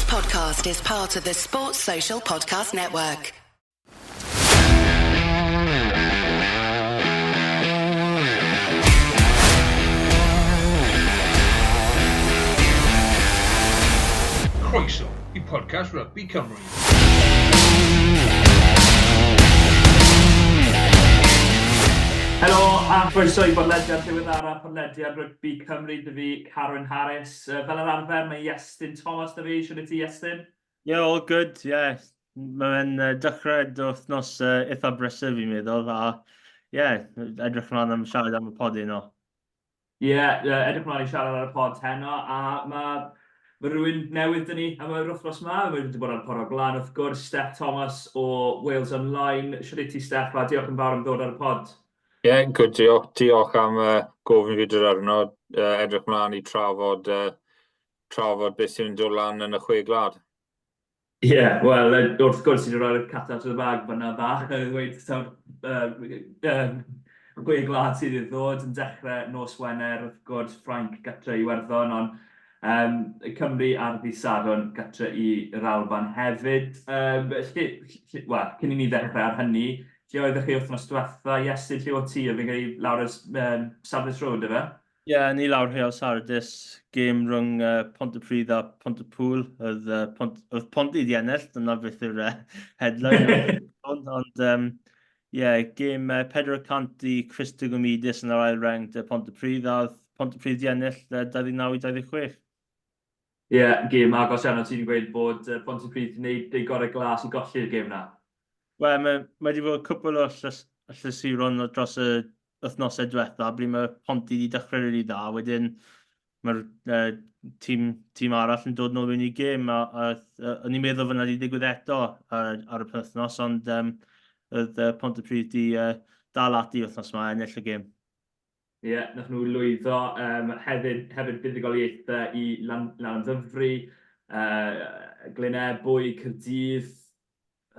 podcast is part of the Sports Social Podcast Network. Croeso I podcast Rugby Cymru. Helo, a croeso I bodlediad ddiweddara podlediad Rugby Cymru, dy fi Carwyn Harris. Fel yr arfer, mae Iestyn Thomas dy fi. Siwr i ti, Iestyn? Yeah, all good, yeah. Mae'n dechrau wythnos eitha brysur fi'n meddwl, a edrych ymlaen am siarad am y pod no. Edrych ymlaen I siarad ar y pod heno, a mae rhywun newydd dyn ni am yr wythnos yma. Mae wedi bod ar por o glan, wrth gwrs, Steffan Thomas o WalesOnline. Siwr i ti, Steff, a diolch yn fawr am ddod ar y pod. Good, diolch am gofyn fi dyrnod, edrych mlaen I trafod beth sy'n dod lan yn y Chwe Gwlad. Wel, wrth gwrs I wedi rhoi'r cat out of the bag fyna bach, Chwe Gwlad sydd I ddod yn dechrau nos Wener, wrth gwrs, Ffrainc gatre I Werddon, ond Cymru ar ddi Sadwrn gatre i'r Alban hefyd. Cyn I ni ddechrau ar hynny, lle oeddech chi wythnos diwetha, Iestyn, lle o ti, a fi'n cael lawr y Sardis Road, efe? Ni lawr Rheol Sardis, gêm rhwng Pontypridd a Pontypool, oedd Pont I ennill, dyna beth yw'r headline. Ond, gêm 400 I Christo Gomidis yn yr ail reng Pontypridd, a oedd Pontypridd I ennill 29-26. Gêm agos iawn, o ti'n gweud bod Pontypridd wedi gwneud ei gorau glas I golli'r gêm na? Wel, mae wedi bod cwpl o llysuron dros y wythnosau diwetha, ble mae Ponty wedi dechrau rili dda, wedyn mae'r tîm arall yn dod nôl mewn I gêm, a o'n i'n meddwl fyna wedi digwydd eto ar y penwythnos, ond oedd Pontypridd wedi dal ati wythnos yma ennill y gêm. Nath nhw lwyddo, hefyd buddigoliaethau I Llanddyfri, Glynebwy, Caerdydd,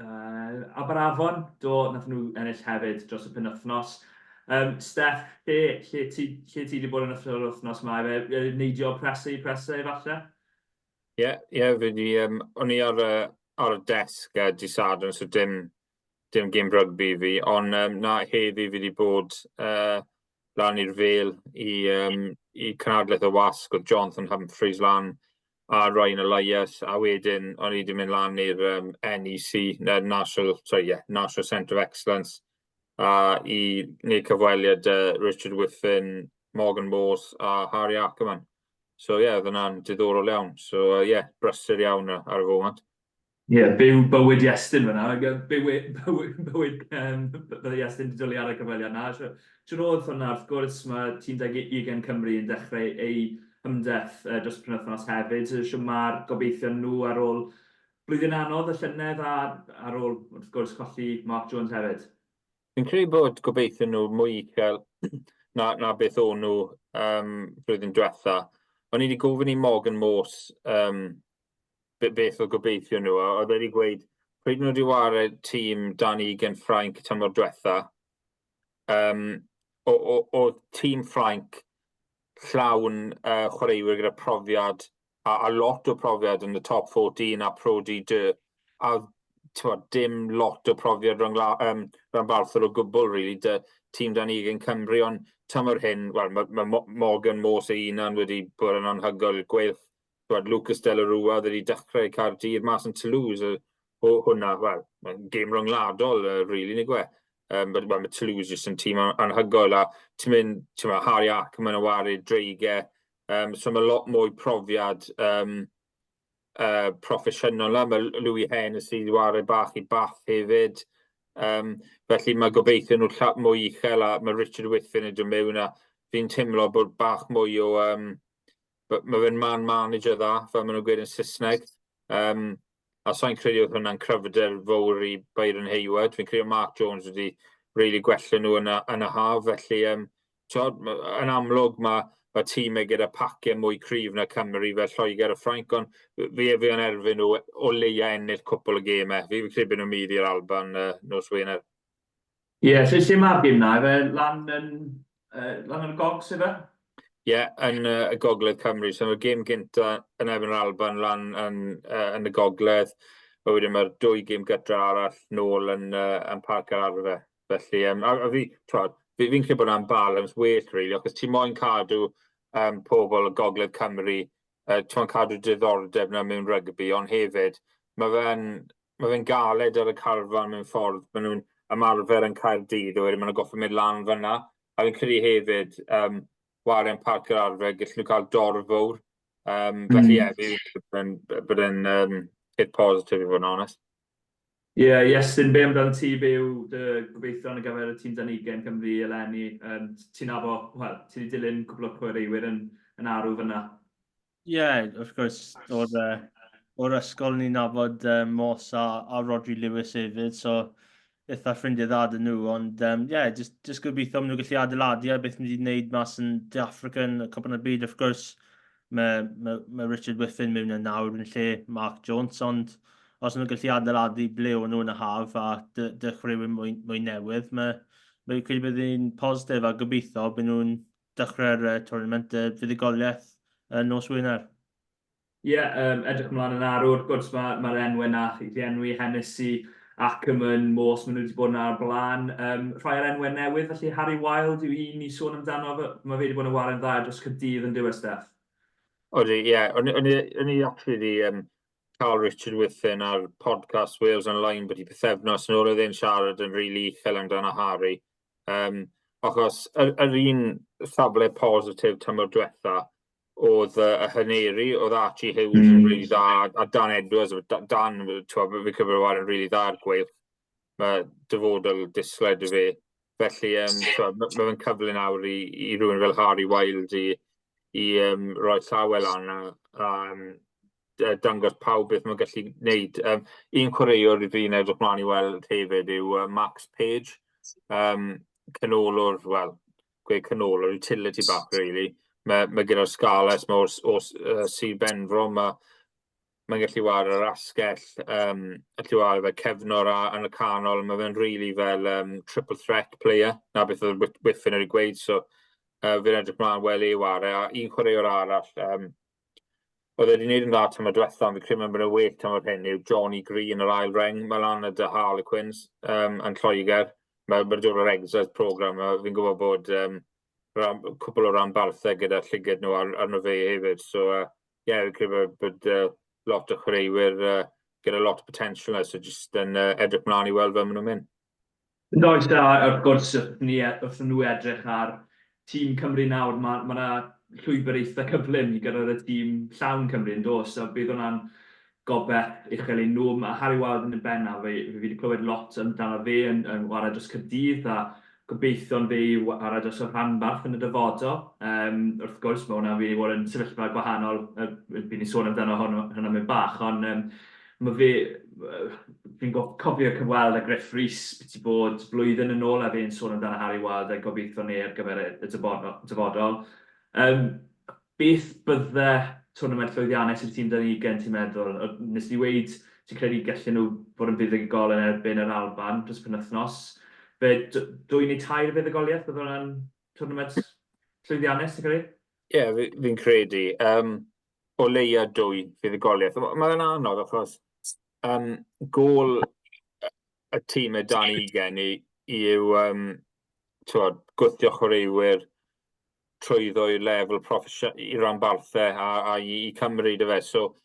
Aberafon, nath nhw ennill hefyd dros y penwythnos. Steff, lle ti wedi bod yn y wythnos yma? Neidio presau falle? Fi wedi, o'n I ar y desg di Sadwrn, so dim game rugby fi, ond heddi fi wedi bod lan i'r fel I cynadlaeth y wasg, oedd Jonathan Humphreys lan, a Ryan Elias, a wedyn o'n I wedi mynd lan i'r NEC, National Centre of Excellence, I wneud cyfweliad Richard Whiffen, Morgan Morse a Harry Ackerman. So oedd yna'n diddorol iawn. So brysur iawn ar y foment. Byw bywyd Iestyn fyna, bywyd bydde Iestyn wedi dwlu ar y cyfweliad na. Siwr oedd hwnna, wrth gwrs, mae Tîm 20 Cymru yn dechrau ei hymdeth dros y penwythnos hefyd. Siwr mae'r gobeithion nhw ar ôl blwyddyn anodd y llynedd a ar ôl, wrth gwrs, colli Mark Jones hefyd. Fi'n credu bod gobeithio nhw mwy uchel na beth o'n nhw blwyddyn diwetha. O'n I wedi gofyn I Morgan Morse beth o gobeithio nhw, a oedd wedi gweud pryd nhw wedi wario tîm Dan Egan Ffrainc tymor diwetha, o tîm Ffrainc llawn chwaraewyr gyda profiad a lot o profiad yn y top 14 a Pro D2, a dim lot o profiad rhan barthol o gwbl, really, tîm Dan Egan Cymru, ond tymor hyn, mae Morgan Morse unan wedi bod yn anhygoel gweilch. Lucas De La Rua wedi dechrau Caerdydd mas yn Toulouse, hwnna, mae'n gêm rhyngwladol, really, ni gwe. Mae Toulouse jyst yn tîm anhygoel, a ti'n mynd, Harry Ackerman yn wario dreigau, so mae lot mwy profiad proffesiynol la. Mae Louis Hennessy wedi wario bach I Bath hefyd, felly mae gobeithio nhw mwy uchel, a mae Richard Whiffen yn dod mewn, a fi'n teimlo bod bach mwy o mae fe'n man manager dda, fel maen nhw'n gweud yn Saesneg. A so'n credu oedd hwnna'n cryfder fawr I Byron Hayward. Fi'n credu Mark Jones wedi really gwella nhw yn y haf. Felly, yn amlwg mae tîmau gyda paciau mwy cryf na Cymru fel Lloegr a Ffrainc, ond fi yn erbyn nhw o leia ennill cwpl o gemau. Fi'n credu bod nhw'n mynd i'r Alban nos Wener. Lle mae'r gêm na? Lan yn Gogs, efe? yn y Gogledd Cymru. So mae'r gêm gynta yn ebyn yr Alban lan yn y Gogledd. A wedyn mae'r 2 gêm gytra arall nôl yn Parc yr Arfe. Felly, a fi'n credu bod yna'n balans well, really, achos ti moyn cadw pobl y Gogledd Cymru, ti moyn cadw diddordeb na mewn rygbi, ond hefyd, mae fe'n galed ar y carfan mewn ffordd, maen nhw'n ymarfer yn Caerdydd, a wedyn maen nhw'n goffi mynd lan fyna, a fi'n credu hefyd, waren Parc yr Arfe, gallen nhw cael dorf fawr. Felly, bydd yn hit positif, i fod yn onest. Iestyn, be amdano ti, be yw dy gobeithio ar gyfer y tîm 20 Cymru eleni? Ti'n abo, wel, ti wedi dilyn cwbl o chwaraewyr yn arw fyna? Wrth gwrs, o'r ysgol ni'n nabod Moss a Rodri Lewis hefyd, so eitha ffrindiau dda dyn nhw, ond just gobeithio maen nhw gallu adeiladu a beth maen nhw wedi gwneud mas yn De Africa yn y Cwpan y Byd, wrth gwrs, mae Richard Whiffen mewn yn nawr yn lle Mark Jones, ond os nhw'n gallu adeiladu ble o'n nhw yn y haf a dechreu'n mwy newydd, mae'n credu bydd hi'n positif a gobeithio bydd nhw'n dechrau'r twrnament fuddugoliaeth nos Wener. Edrych ymlaen yn arw, wrth gwrs mae'r enwau na, i enwi Hennessy, Ackerman, Moss, maen nhw wedi bod yna ar blaen. Rhai o'r enwau newydd, felly Harry Wild yw un i sôn amdano, mae fe wedi bod yn waren dda dros Caerdydd yn diwedd Steff. Odi, o'n i actually cael Richard Whiffen ar podcast WalesOnline bod i bythefnos yn ôl oedd e'n siarad yn rili uchel amdano Harry. Achos yr un safle positif tymor diwetha oedd y hyneri, oedd Archie Hughes yn rili dda, a Dan Edwards, Dan, fi'n cyfro war yn rili dda ar gweilch. Mae dyfodol disled i fe. Felly, mae fe'n cyfle nawr i rhywun fel Harry Wild i roi llawel an a dangos pawb beth mae'n gallu gwneud. Un chwaraewr i fi'n edrych mlaen i weld hefyd yw Max Page, canolor, utility back, really. Mae gyda'r scales, mae o'r Sir Benfro, mae'n gallu war yr asgell, gallu war efo cefnor yn y canol, mae fe'n really fel triple threat player, na beth oedd Whiffen ar ei gweud, so fi'n edrych mlaen wel ei war, a un chwaraewr arall, oedd wedi gwneud yn dda tymor diwetha, ond fi'n credu mae'n bod y well tymor hyn yw Johnny Green yr ail reng, mae lan y Harlequins yn Lloegr, mae'n dod o'r exercise program, fi'n gwybod bod cwbl o ranbarthau gyda llygad nhw arno fe hefyd. So, fi'n credu bod lot o chwaraewyr gyda lot o potential na, so jyst yn edrych mlaen i weld fel maen nhw'n mynd. Does, wrth gwrs, wrth nhw edrych ar tîm Cymru nawr, mae yna llwybr eitha cyflym i gyrraedd y tîm llawn Cymru yn dos, a bydd hwnna'n gobeth uchel i nhw. Mae Harry Wild yn y benna, fi wedi clywed lot amdano fe yn wario dros Caerdydd, a gobeithio'n fe i wario dros y rhanbarth yn y dyfodol. Wrth gwrs, mae hwnna'n fi bod yn sefyllfa gwahanol, bydd ni'n sôn amdano hwnna mewn bach, ond mae fe, fi'n cofio cyfweld a Griff Rhys beth i bod blwyddyn yn ôl a fe'n sôn amdano Harry Wild a gobeithio ni ar gyfer y dyfodol. Beth bydde twrnament llwyddiannus i'r tîm 20 ti'n meddwl? Nes ni weid ti'n credu gallen nhw fod yn fuddugol yn erbyn yr Alban dros penwythnos. Fe 2 neu 3 fuddugoliaeth bydde hwnna'n twrnament llwyddiannus, ti'n credu? Fi'n credu. O leia 2 fuddugoliaeth. Mae'n anodd achos gôl y tîm y 20 yw gwthio chwaraewyr trwyddo'i lefel i ranbarthau a i Cymru, dy fe. So,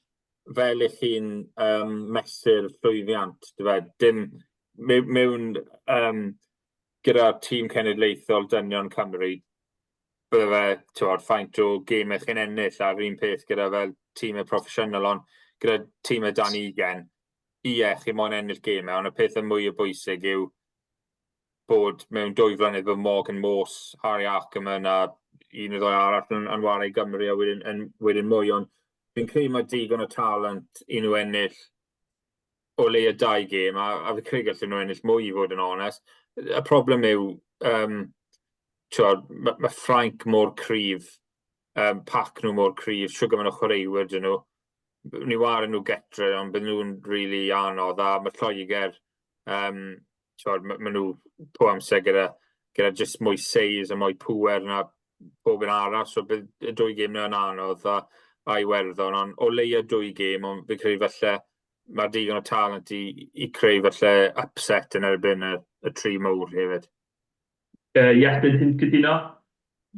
fel i chi'n mesur llwyddiant, dy fe, dim mewn gyda'r tîm cenedlaethol dynion Cymru, bydde fe, ffaint o gemau chi'n ennill a'r un peth gyda fel tîmau proffesiynol, ond gyda tîmau 20, chi moyn ennill gemau, ond y peth yn mwy o bwysig yw bod mewn 2 flynedd bod Morgan Moss, Harry Ackerman a un o 2 arall yn wario Gymru a wedyn mwy, ond fi'n credu mae digon o talent i nhw ennill o leia 2 gêm, a fi'n credu gallen nhw ennill mwy i fod yn onest. Y problem yw, mae Ffrainc mor cryf, pac nhw mor cryf, siwgr maen nhw chwaraewyr dyn nhw. Ni wario nhw getre, ond byd nhw'n rili anodd, a mae Lloegr, maen nhw po amser gyda just mwy seis a mwy pŵer na pob un arall, so bydd y 2 gêm yn anodd a Iwerddon, ond o leia 2 gêm, ond fi'n credu falle mae digon o talent i creu falle upset yn erbyn y 3 mawr hefyd. Iestyn, ti'n cytuno?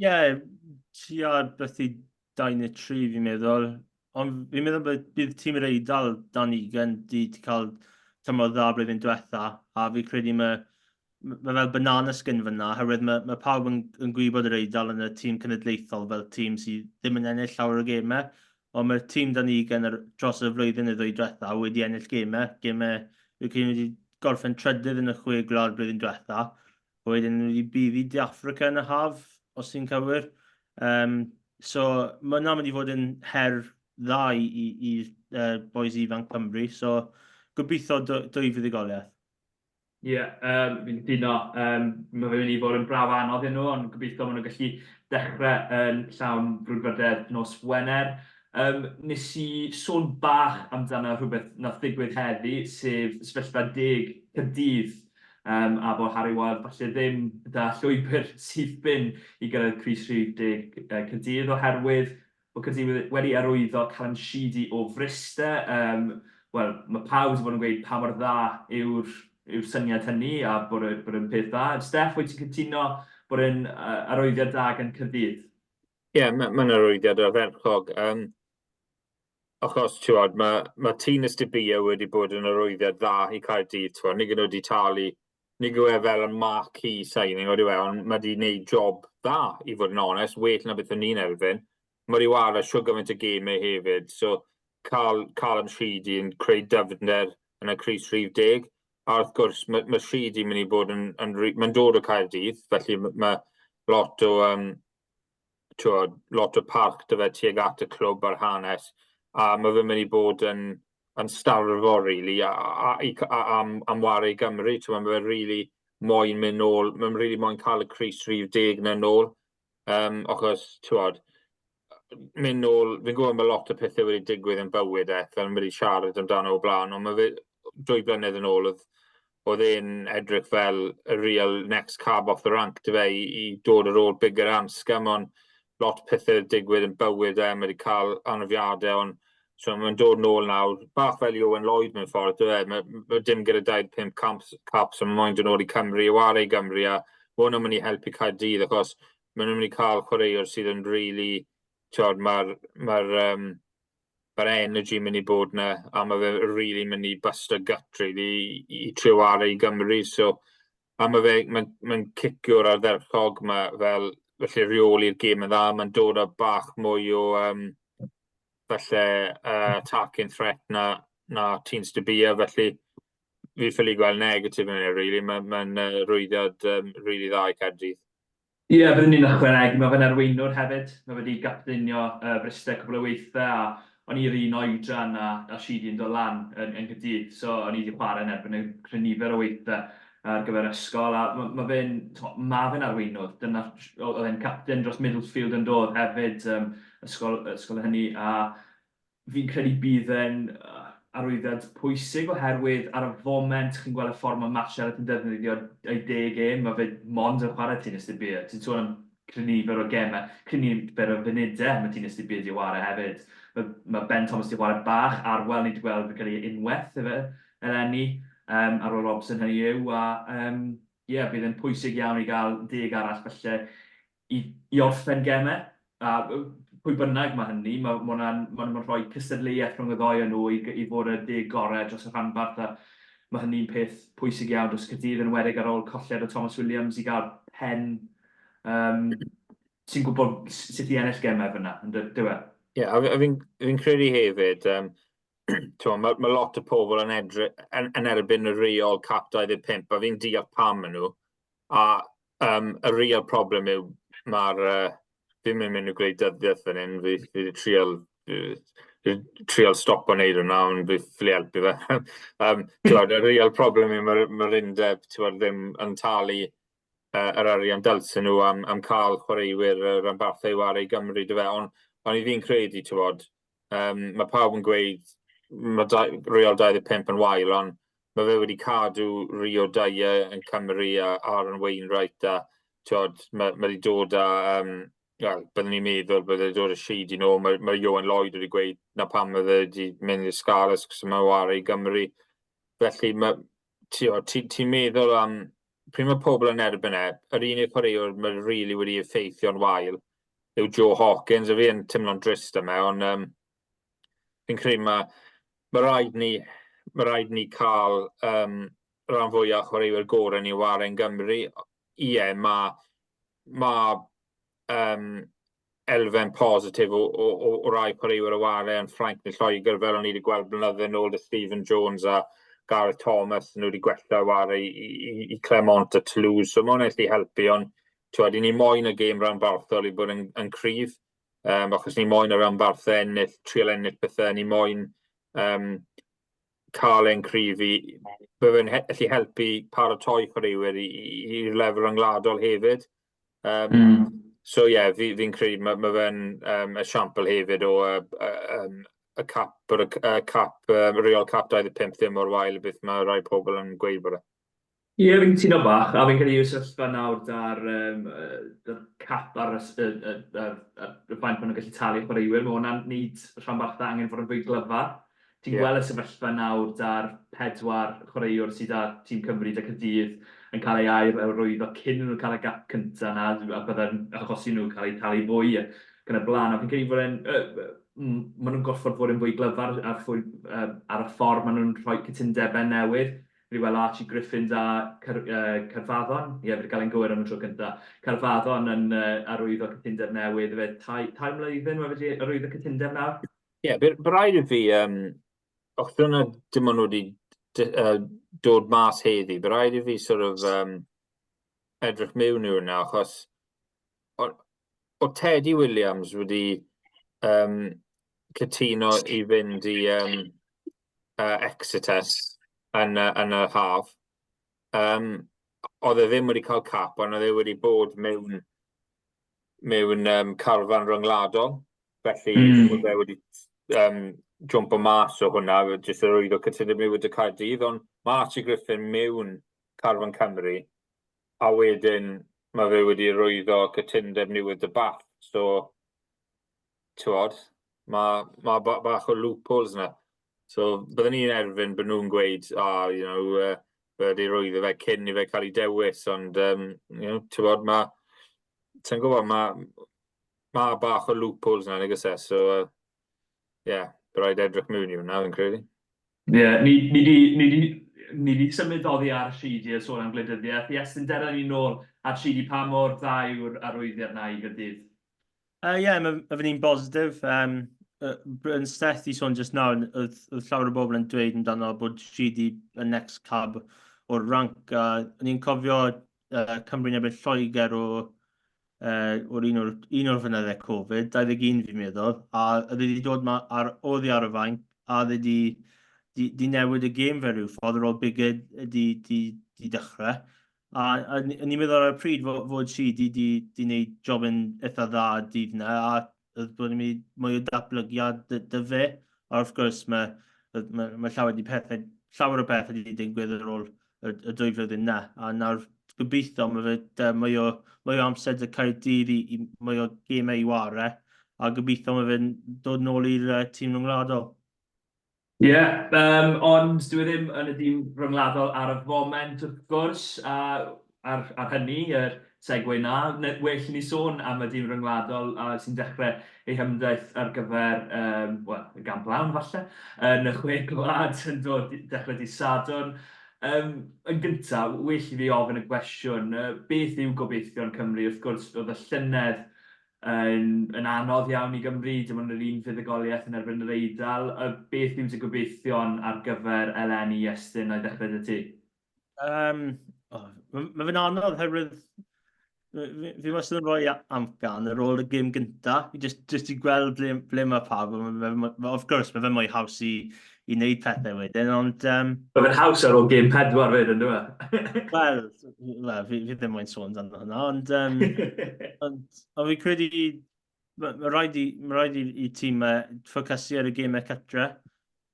Ie, tua beth i 2 neu 3 fi'n meddwl. Ond fi'n meddwl bydd tîm yr Eidal dan ugain di cael tymor dda blwyddyn diwetha, a fi'n credu mae fel banana skin fyna, oherwydd mae pawb yn gwybod yr Eidal yn y tîm cenedlaethol fel tîm sydd ddim yn ennill llawer o gemau, ond mae'r tîm dan ugain dros y flwyddyn y 2 diwetha wedi ennill gemau. Fi'n credu wedi gorffen trydydd yn y Chwe Gwlad blwyddyn diwetha, wedyn wedi buddi De Affrica yn y haf, os ti'n cywir. So mae hwnna'n mynd i fod yn her dda i boes ifanc Cymru, so gobeithio 2 fuddugoliaeth. Ie, fi'n cytuno. Mae fe'n mynd i fod yn braf anodd nhw, ond gobeithio maen nhw'n gallu dechrau yn llawn brwdfrydedd nos Wener. Nes i sôn bach amdano rhywbeth nath ddigwydd heddi, sef sefyllfa 10 Caerdydd, a bod Harry Wild falle ddim da llwybr sydd bin i gyrraedd crys rhif 10 Caerdydd oherwydd bod Caerdydd wedi arwyddo cael o Fryste. Wel, mae pawb wedi bod yn gweud pa mor dda yw'r syniad hynny a bod yn peth dda. Steff, wyt ti'n cytuno bod yn arwyddiad da gan Caerdydd? Ie, mae'n arwyddiad ardderchog. Achos, tiwod, mae tîm Ystybia wedi bod yn arwyddiad dda i Caerdydd, tiwod, ni gyda wedi talu, ni gyda fel y marquee signing, ond mae wedi gwneud job dda, i fod yn onest, well na beth o'n ni'n erbyn. Mae wedi wario siw gymaint o gemau hefyd, so cael Shidi yn creu dyfnder yn y crys rhif 10, a wrth gwrs, mae Shidi yn mynd i bod mae'n dod o Caerdydd, felly mae lot o parc dy fe tuag at y clwb a'r hanes, a mae fe'n mynd i bod yn starfo, really, am wario i Gymru. Mae fe'n really moyn mynd nôl, mae'n really moyn cael y crys rhif 10 na nôl. Achos, tiwod, mynd nôl, fi'n gwybod mae lot o pethau wedi digwydd yn bywyd fel wedi siarad amdano o blaen, ond mae fe 2 blynedd yn ôl oedd e'n edrych fel y real next cab off the rank dy fe i dod ar ôl bigger anscam, ond lot o pethau digwydd yn bywyd mae wedi cael anafiadau, ond so mae'n dod nôl nawr, bach fel i Owen Lloyd mewn ffordd, mae dim gyda 25 caps, ond mae'n dod nôl i Cymru, i wario i Gymru, a mae hwnna'n mynd i helpu Caerdydd, achos maen nhw'n mynd i cael chwaraewr sydd yn really, mae'r energy mynd i bod yna, a mae fe really mynd i bust a gut, really, i trio wario i Gymru, so, a mae'n cicio'r ardderchog fel, felly reoli'r gêm yn dda, mae'n dod â bach mwy o falle attacking threat na tîm Ystybia, felly fi'n ffili gweld negatif yn ei, really. Mae'n rwyddiad really dda i Caerdydd. Ie, byddwn ni'n ychwanegu, mae fe'n arweinwr hefyd. Mae wedi gapdeinio Bryste cwbl o weithiau, a o'n i'r un oedran a Shidi yn dod lan yn Caerdydd, so o'n i wedi chwarae yn erbyn y nifer o weithiau ar gyfer ysgol, a mae fe'n arweinwr. Oedd e'n captain dros Middlefield yn dod hefyd, ysgol hynny, a fi'n credu bydd yn arwyddiad pwysig oherwydd ar y foment chi'n gweld y ffordd mae Matchel yn defnyddio ei 10 gêm, mae fe mond yn chwarae tîm Ystybia. Ti'n sôn am crynifr o gemau, crynifr o funudau mae tîm Ystybia wedi chwarae hefyd. Mae Ben Thomas wedi chwarae bach, Arwel ni wedi gweld yn cael ei unwaith eleni ar ôl Robson hynny yw, a bydd yn pwysig iawn i gael 10 arall falle i orffen gemau, a pwy bynnag mae hynny, mae hwnna'n rhoi cystadleuaeth rhwng y ddoi nhw i fod y 10 gorau dros y rhanbarth, a mae hynny'n peth pwysig iawn dros Caerdydd yn enwedig ar ôl colled o Thomas Williams i gael pen sy'n gwybod sut i ennill gemau fyna, yn dywe? Ie, a fi'n credu hefyd, mae lot o pobl yn erbyn y reol cap 25, a fi'n deall pam yn nhw, a y real problem yw fi'n mynd i'w gwneud dyddiaeth fan hyn, fi trial stop o'n neud hwnna, ond fi ffili helpu fe. Y real problem yw mae'r undeb ddim yn talu yr arian dylsyn nhw am cael chwaraewyr rhanbarthau i wario i Gymru dy fe, ond i fi'n credu, mae pawb yn gweud mae real 25 yn wael, ond mae fe wedi cadw Rio 2 yn Cymru a Aaron Wainwright, a mae wedi dod â byddwn ni'n meddwl byddai dod y sheet i nhw, mae Iwan Lloyd wedi gweud na pam oedd wedi mynd i'r Scarlets cos mae wari i Gymru. Felly ti'n meddwl am pryd mae pobl yn erbyn yr unig chwaraewr mae rili wedi effeithio'n wael yw Joe Hawkins, a fi yn teimlo'n drist yma, ond fi'n credu mae rhaid ni cael rhan fwyaf chwaraewyr gorau ni waren Gymru. Ie, mae elfen positif o rai chwaraewyr y ware yn Ffrainc neu Lloegr fel o'n ni wedi gweld blynydde yn ôl dy Stephen Jones a Gareth Thomas nhw wedi gwella ware i Clermont a Toulouse, so mae'n gallu helpu, ond i ni moyn y gêm rhanbarthol i bod yn cryf, achos ni moyn y rhanbarthau ennill, trial ennill bethau, ni moyn cael ein cryf i byddai'n gallu helpu paratoi chwaraewyr i'r lefel ryngwladol hefyd. So fi'n credu mae fe'n esiampl hefyd o y cap Real Cap 25 ddim o'r wael beth mae rai pobl yn gweud bod e. Ie, fi'n cytuno bach, a fi'n credu yw sefyllfa nawr da'r cap ar y ffaint maen nhw'n gallu talu chwaraewyr, mae hwnna'n nid rhanbarthau angen fod yn fwy glyfar. Ti'n gweld y sefyllfa nawr da'r 4 chwaraewr sydd â tîm Cymru dy Caerdydd yn cael ei air rwyddo cyn nhw'n cael y gap cyntaf yna, a byddai'n achosi nhw cael ei talu fwy gan y blaen. A fi'n credu bod maen nhw'n gorfod fod yn fwy glyfar ar y ffordd maen nhw'n rhoi cytundebau newydd. Fi weld Archie Griffin a Carfaddon, fydd gael ein gywir am y tro cyntaf. Carfaddon yn arwyddo cytundeb newydd, tair mlynedd wedi arwyddo cytundeb nawr. Ie, bydd rhaid i fi, os dyna dim ond wedi dod mas heddi, bydd rhaid i fi edrych mewn i'w hwnna, achos o Teddy Williams wedi cytuno i fynd i Exeter yn y haf. Oedd e ddim wedi cael cap, ond oedd e wedi bod mewn carfan ryngwladol. Felly, oedd e wedi jwmpo mas o hwnna, jyst yr rwyddo cytundeb newydd y Caerdydd, ond mae Archie Griffin mewn carfan Cymru, a wedyn mae fe wedi rwyddo cytundeb newydd y Bath. So, mae bach o loopholes yna. So, byddwn ni'n erbyn bod nhw'n gweud, wedi rwyddo fe cyn i fe cael ei dewis, ond, ti'n gwybod, mae bach o loopholes yna, nag oes e, so, bydd rhaid edrych mewn i hwnna, fi'n credu. Ie, ni di symud oddi ar Sheedy a sôn am gwleidyddiaeth. Iestyn, dera ni nôl ar Sheedy, pa mor dda yw'r arwyddiad na i Gaerdydd? Mae fy'n bositif. Yn Steth i sôn just nawr, oedd llawer o bobl yn dweud amdano bod Sheedy yn next cab o'r rank. Ni'n cofio Cymru'n ebyn Lloegr o'r un o'r fynydde Covid, 21 fi'n meddwl, a oedd wedi dod oddi ar y fainc, a oedd wedi newid y gêm fe rhyw ffordd ar ôl bigyd di dechrau. A ni'n meddwl ar y pryd fod Sheedy di wneud job yn eitha dda dydd yna, a oedd bod ni'n mynd mwy o datblygiad dy fe. A wrth gwrs, mae llawer o bethau wedi digwydd ar ôl y 2 flwyddyn yna. A nawr gobeithio mae fe mwy o amser dy Caerdydd i mwy o gemau i ware, a gobeithio mae fe'n dod nôl i'r tîm ryngwladol. Ie, ond dwi ddim yn y tîm ryngwladol ar y foment, wrth gwrs, ar hynny, segwe na. Well ni sôn am y tîm ryngwladol sy'n dechrau ei hymdaeth ar gyfer, y gan blawn falle, yn y Chwe Gwlad yn dod dechrau di Sadwrn. Yn gyntaf, well i fi ofyn y gwestiwn, beth yw gobeithio'n Cymru? Wrth gwrs, oedd y llynedd yn anodd iawn i Gymru, dim ond yr un fuddugoliaeth yn erbyn yr Eidal. Beth yw dy gobeithio'n ar gyfer eleni Iestyn a'i ddechrau dy ti? Mae fe'n anodd oherwydd fi wastad yn rhoi amcan ar ôl y gêm gyntaf, just i gweld ble mae pawb. Of gwrs, mae fe'n mwy haws i wneud pethau wedyn, ond... Mae fe'n haws ar ôl gêm 4 fyd, yn dwi? Wel, fi ddim moyn sôn dan hwnna, ond fi credu mae rhaid i tîm ffocysu ar y gêm cytre.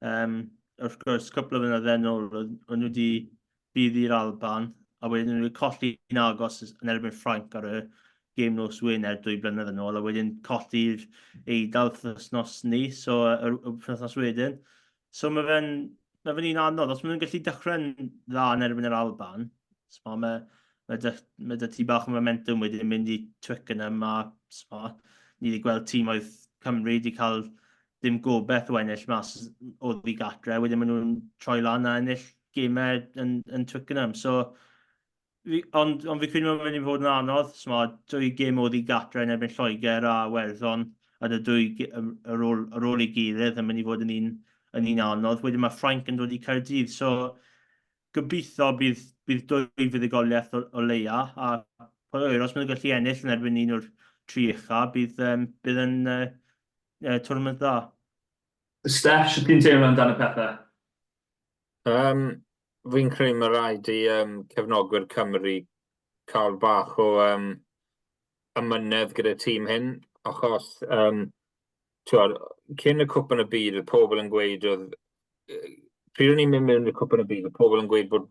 Wrth gwrs, cwpl o flynyddoedd yn ôl, o'n nhw wedi bydd i'r Alban, a wedyn nhw wedi colli yn agos yn erbyn Ffrainc ar gêm nos Wener 2 blynedd yn ôl, a wedyn colli'r Eidal wythnos ni, so y wythnos wedyn. So mae fe'n un anodd, os maen nhw'n gallu dechrau'n dda yn erbyn yr Alban, so mae da ti bach o momentum wedyn mynd i Twickenham, a ni wedi gweld tîm oedd Cymru wedi cael dim gobeith o ennill mas o ddi gatre, wedyn maen nhw'n troi lan a ennill gemau yn Twickenham. So, ond fi credu mae'n mynd i fod yn anodd, so 2 gêm o ddi gatre yn erbyn Lloegr a Werddon, a dy 2 ar ôl i gilydd yn mynd i fod yn un anodd. Wedyn mae Ffrainc yn dod i Caerdydd, so gobeithio bydd 2 fuddugoliaeth o leia, a pwy oer, os maen nhw'n gallu ennill yn erbyn un o'r 3 ucha, bydd yn twrnament dda. Steff, sydd ti'n teimlo amdano pethau? Fi'n credu mae rhaid i cefnogwyr Cymru cael bach o ymynedd gyda'r tîm hyn, achos cyn y cwpan y byd, y pobl yn gweud pryd o'n i'n mynd mewn i'r cwpan y byd, y pobl yn gweud bod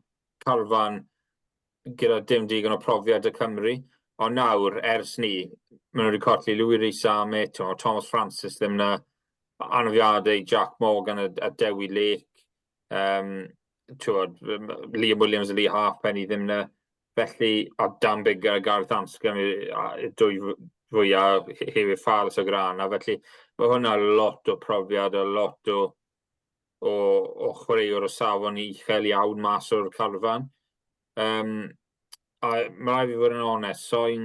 Carwyn gyda dim digon o profiad y Cymru, ond nawr, ers ni, maen nhw wedi colli Louis Rhys-Ame, Thomas Francis ddim na, anafiadau Jack Morgan a Dewi Lake, Liam Williams a Lee Halfpenny ddim na, felly a Dan Bigger a Gareth Anscombe y 2 fwyaf hefyd Ffales o Grana, felly mae hwnna lot o profiad a lot o chwaraewr o safon uchel iawn mas o'r Carwyn. A mae rhaid fi fod yn onest, so'n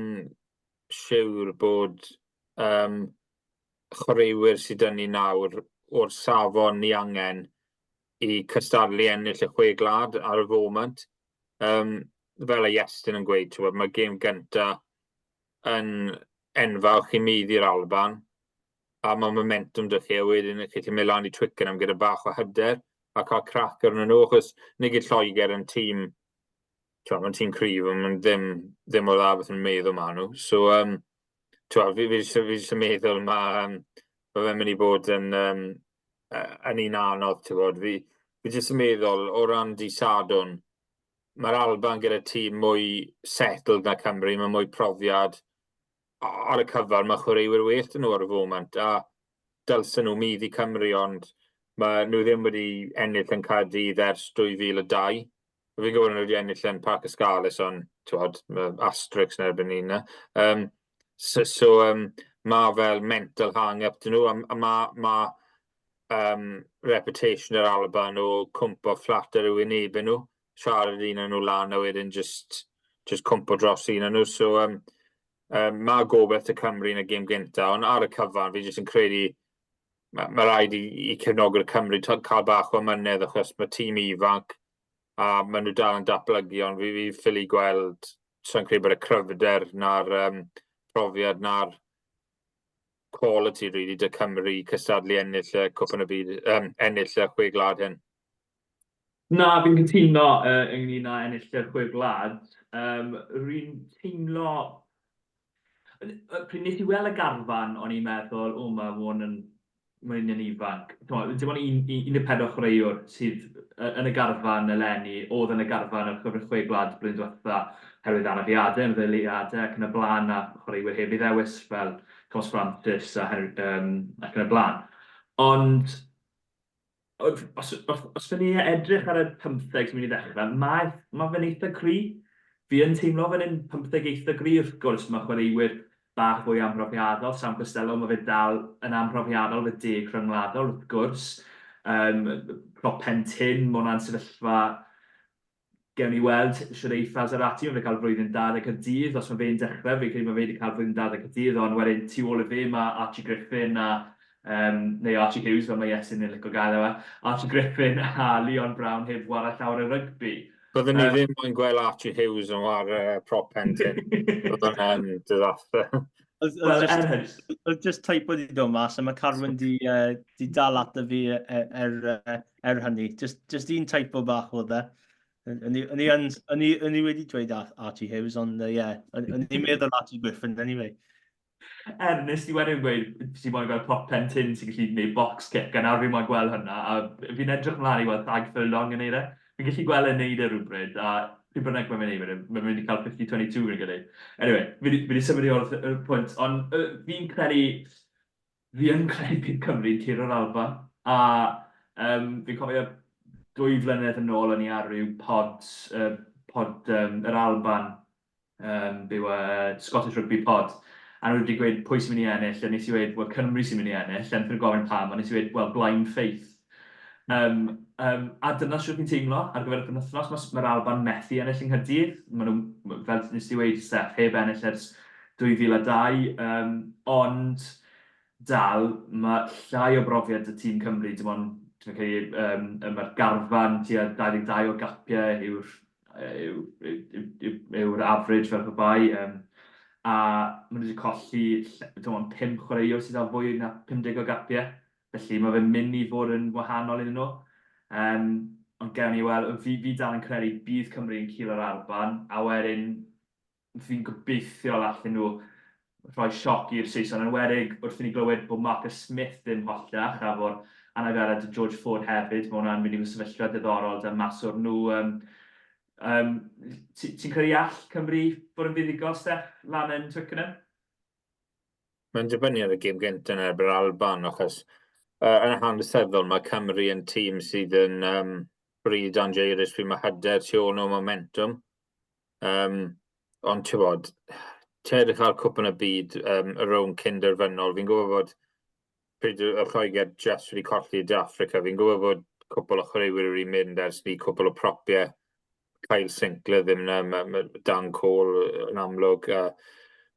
siwr bod chwaraewyr sydd dyn ni nawr o'r safon ni angen i cystadlu ennill y Chwe Gwlad ar y foment. Fel a Iestyn yn gweud, mae gêm gynta yn enfawr chi middi'r Alban, a mae momentum dych chi, a wedyn chi mynd lan i Twickenham gyda bach o hyder, a cael crac arnyn nhw, achos ni gyda Lloegr yn tîm, mae'n tîm cryf, ond ddim o dda beth yn meddwl ma nhw. So, fi jyst yn meddwl mae fe'n mynd i bod yn un anodd, fi jyst yn meddwl, o ran di Sadwn, mae'r Alban gyda tîm mwy settled na Cymru, mae mwy profiad. Ar y cyfan, mae chwaraewyr well yn nhw ar y foment, a dylsyn nhw middi Cymru, ond mae nhw ddim wedi ennill yn Caerdydd ers 2002. Fi'n gwybod nhw wedi ennill yn Parc Ysgalus, ond asterisks yn erbyn ni yna. So mae fel mental hang-up dyn nhw, a mae reputation yr Alban o cwmpo fflat ar rhywun ebyn nhw, siarad un nhw lan a wedyn just cwmpo dros un nhw. So mae gobeith y Cymru yn y gêm gynta, ond ar y cyfan fi jyst yn credu mae rhaid i cefnogwyr Cymru cael bach o ymynedd, achos mae tîm ifanc a maen nhw dal yn datblygu, ond fi ffili gweld so'n credu bod y cryfder na'r profiad na'r quality really dy Cymru cystadlu ennill y cwpan y byd, ennill y Chwe Gwlad hyn. Na, fi'n cytuno ynglyn â ennill y Chwe Gwlad. Rwy'n teimlo... Pryd nes i weld y garfan, o'n i'n meddwl, mae hwn yn ifanc. Dim ond un y 4 chwaraewr sydd yn y garfan eleni, oedd yn y garfan o'r Cyfryng Chwe Gwlad blwyddyn diwetha, herwydd anafiadau, ymddeliadau ac yn y blaen, a chwaraewyr hefyd ddewis fel Thomas Francis ac yn y blaen. Ond os fy ni edrych ar y 15 sy'n mynd i ddechrau, mae fe'n eitha cry. Fi yn teimlo fe'n 15 eitha cry, wrth gwrs mae chwaraewyr bach fwy amhrofiadol. Sam Costello, mae fe dal yn amhrofiadol, fe 10 rhyngwladol, wrth gwrs. Prop Pentyn, mae hwnna'n sefyllfa gewn ni weld sydd ei Ffazarati, mae fe cael flwyddyn 10 Caerdydd, os mae fe'n dechrau, fe credu mae fe wedi cael flwyddyn 10 Caerdydd, ond wedyn tu ôl y fe mae Archie Griffin a neu Archie Hughes, fel mae Iestyn yn licio gael efo, Archie Griffin a Leon Brown heb war a llawer y rygbi. Byddwn ni ddim yn gweld Archie Hughes yn war Prop Pentyn. Byddwn yn disaster. Oedd just type wedi dod mas, a mae Carwyn di dal at fi hynny. Just un type o bach oedd e. O'n i wedi dweud Archie Hughes, ond o'n i'n meddwl Archie Griffin, anyway. Ernest, i wedyn gweud, sy'n moyn gweld Prop Pentyn sy'n gallu gwneud box kick, a nawr fi'n moyn gweld hynna, a fi'n edrych mlaen i weld Dag Furlong yn neud e. Fi'n gallu gweld e'n neud e rhywbryd, a pryd bynnag mae'n mynd i cael 50-22 yn gyda. Anyway, fi wedi symud i o'r pwynt, ond fi'n credu bydd Cymru'n Tir o'r Alban, a fi'n cofio 2 flynedd yn ôl o'n i ar ryw pod yr Alban, byw Scottish Rugby pod, a nhw wedi gweud pwy sy'n mynd i ennill, a nes i weid, wel, Cymru sy'n mynd i ennill, a nhw'n gofyn pam, a nes i weid, wel, blind faith. A dyna sy'n fi'n teimlo ar gyfer y penwythnos, mae'r Alban methu ennill yng Nghaerdydd. Fel nes i weid, Steff, heb ennill ers 2002, ond dal, mae llai o brofiad y tîm Cymru, dim ond, mae'r garfan tua 22 o gapiau yw'r average fel y bai, a maen nhw wedi colli 5 chwaraewr sydd â fwy na 50 o gapiau, felly mae fe'n mynd i fod yn wahanol iddyn nhw. Ond gewn ni weld, fi dal yn credu bydd Cymru yn Tir o'r Alban, a wedyn fi'n gobeithio allan nhw rhoi sioc i'r Saeson yn enwedig wrth i ni glywed bod Marcus Smith ddim hollach, a bod anafiad George Ford hefyd, mae hwnna'n mynd i fod sefyllfa diddorol da maswr nhw. Ti'n credu all Cymru bod yn fuddigol, Steff, lan yn Twickenham? Mae'n dibynnu ar y gêm gyntaf yn erbyn Alban, achos yn y hanesyddol mae Cymru yn tîm sydd yn bryd angeirus pryd mae hyder tu ôl nhw momentum. Ond ti'n bod, ti'n edrych ar cwpl y byd y rown cynderfynol, fi'n gwybod bod pryd y Lloegr just wedi colli De Affrica, fi'n gwybod bod cwpl o chwaraewyr wedi mynd ers ni cwpl o propiau, cael Sinclair ddim na, mae Dan Cole yn amlwg,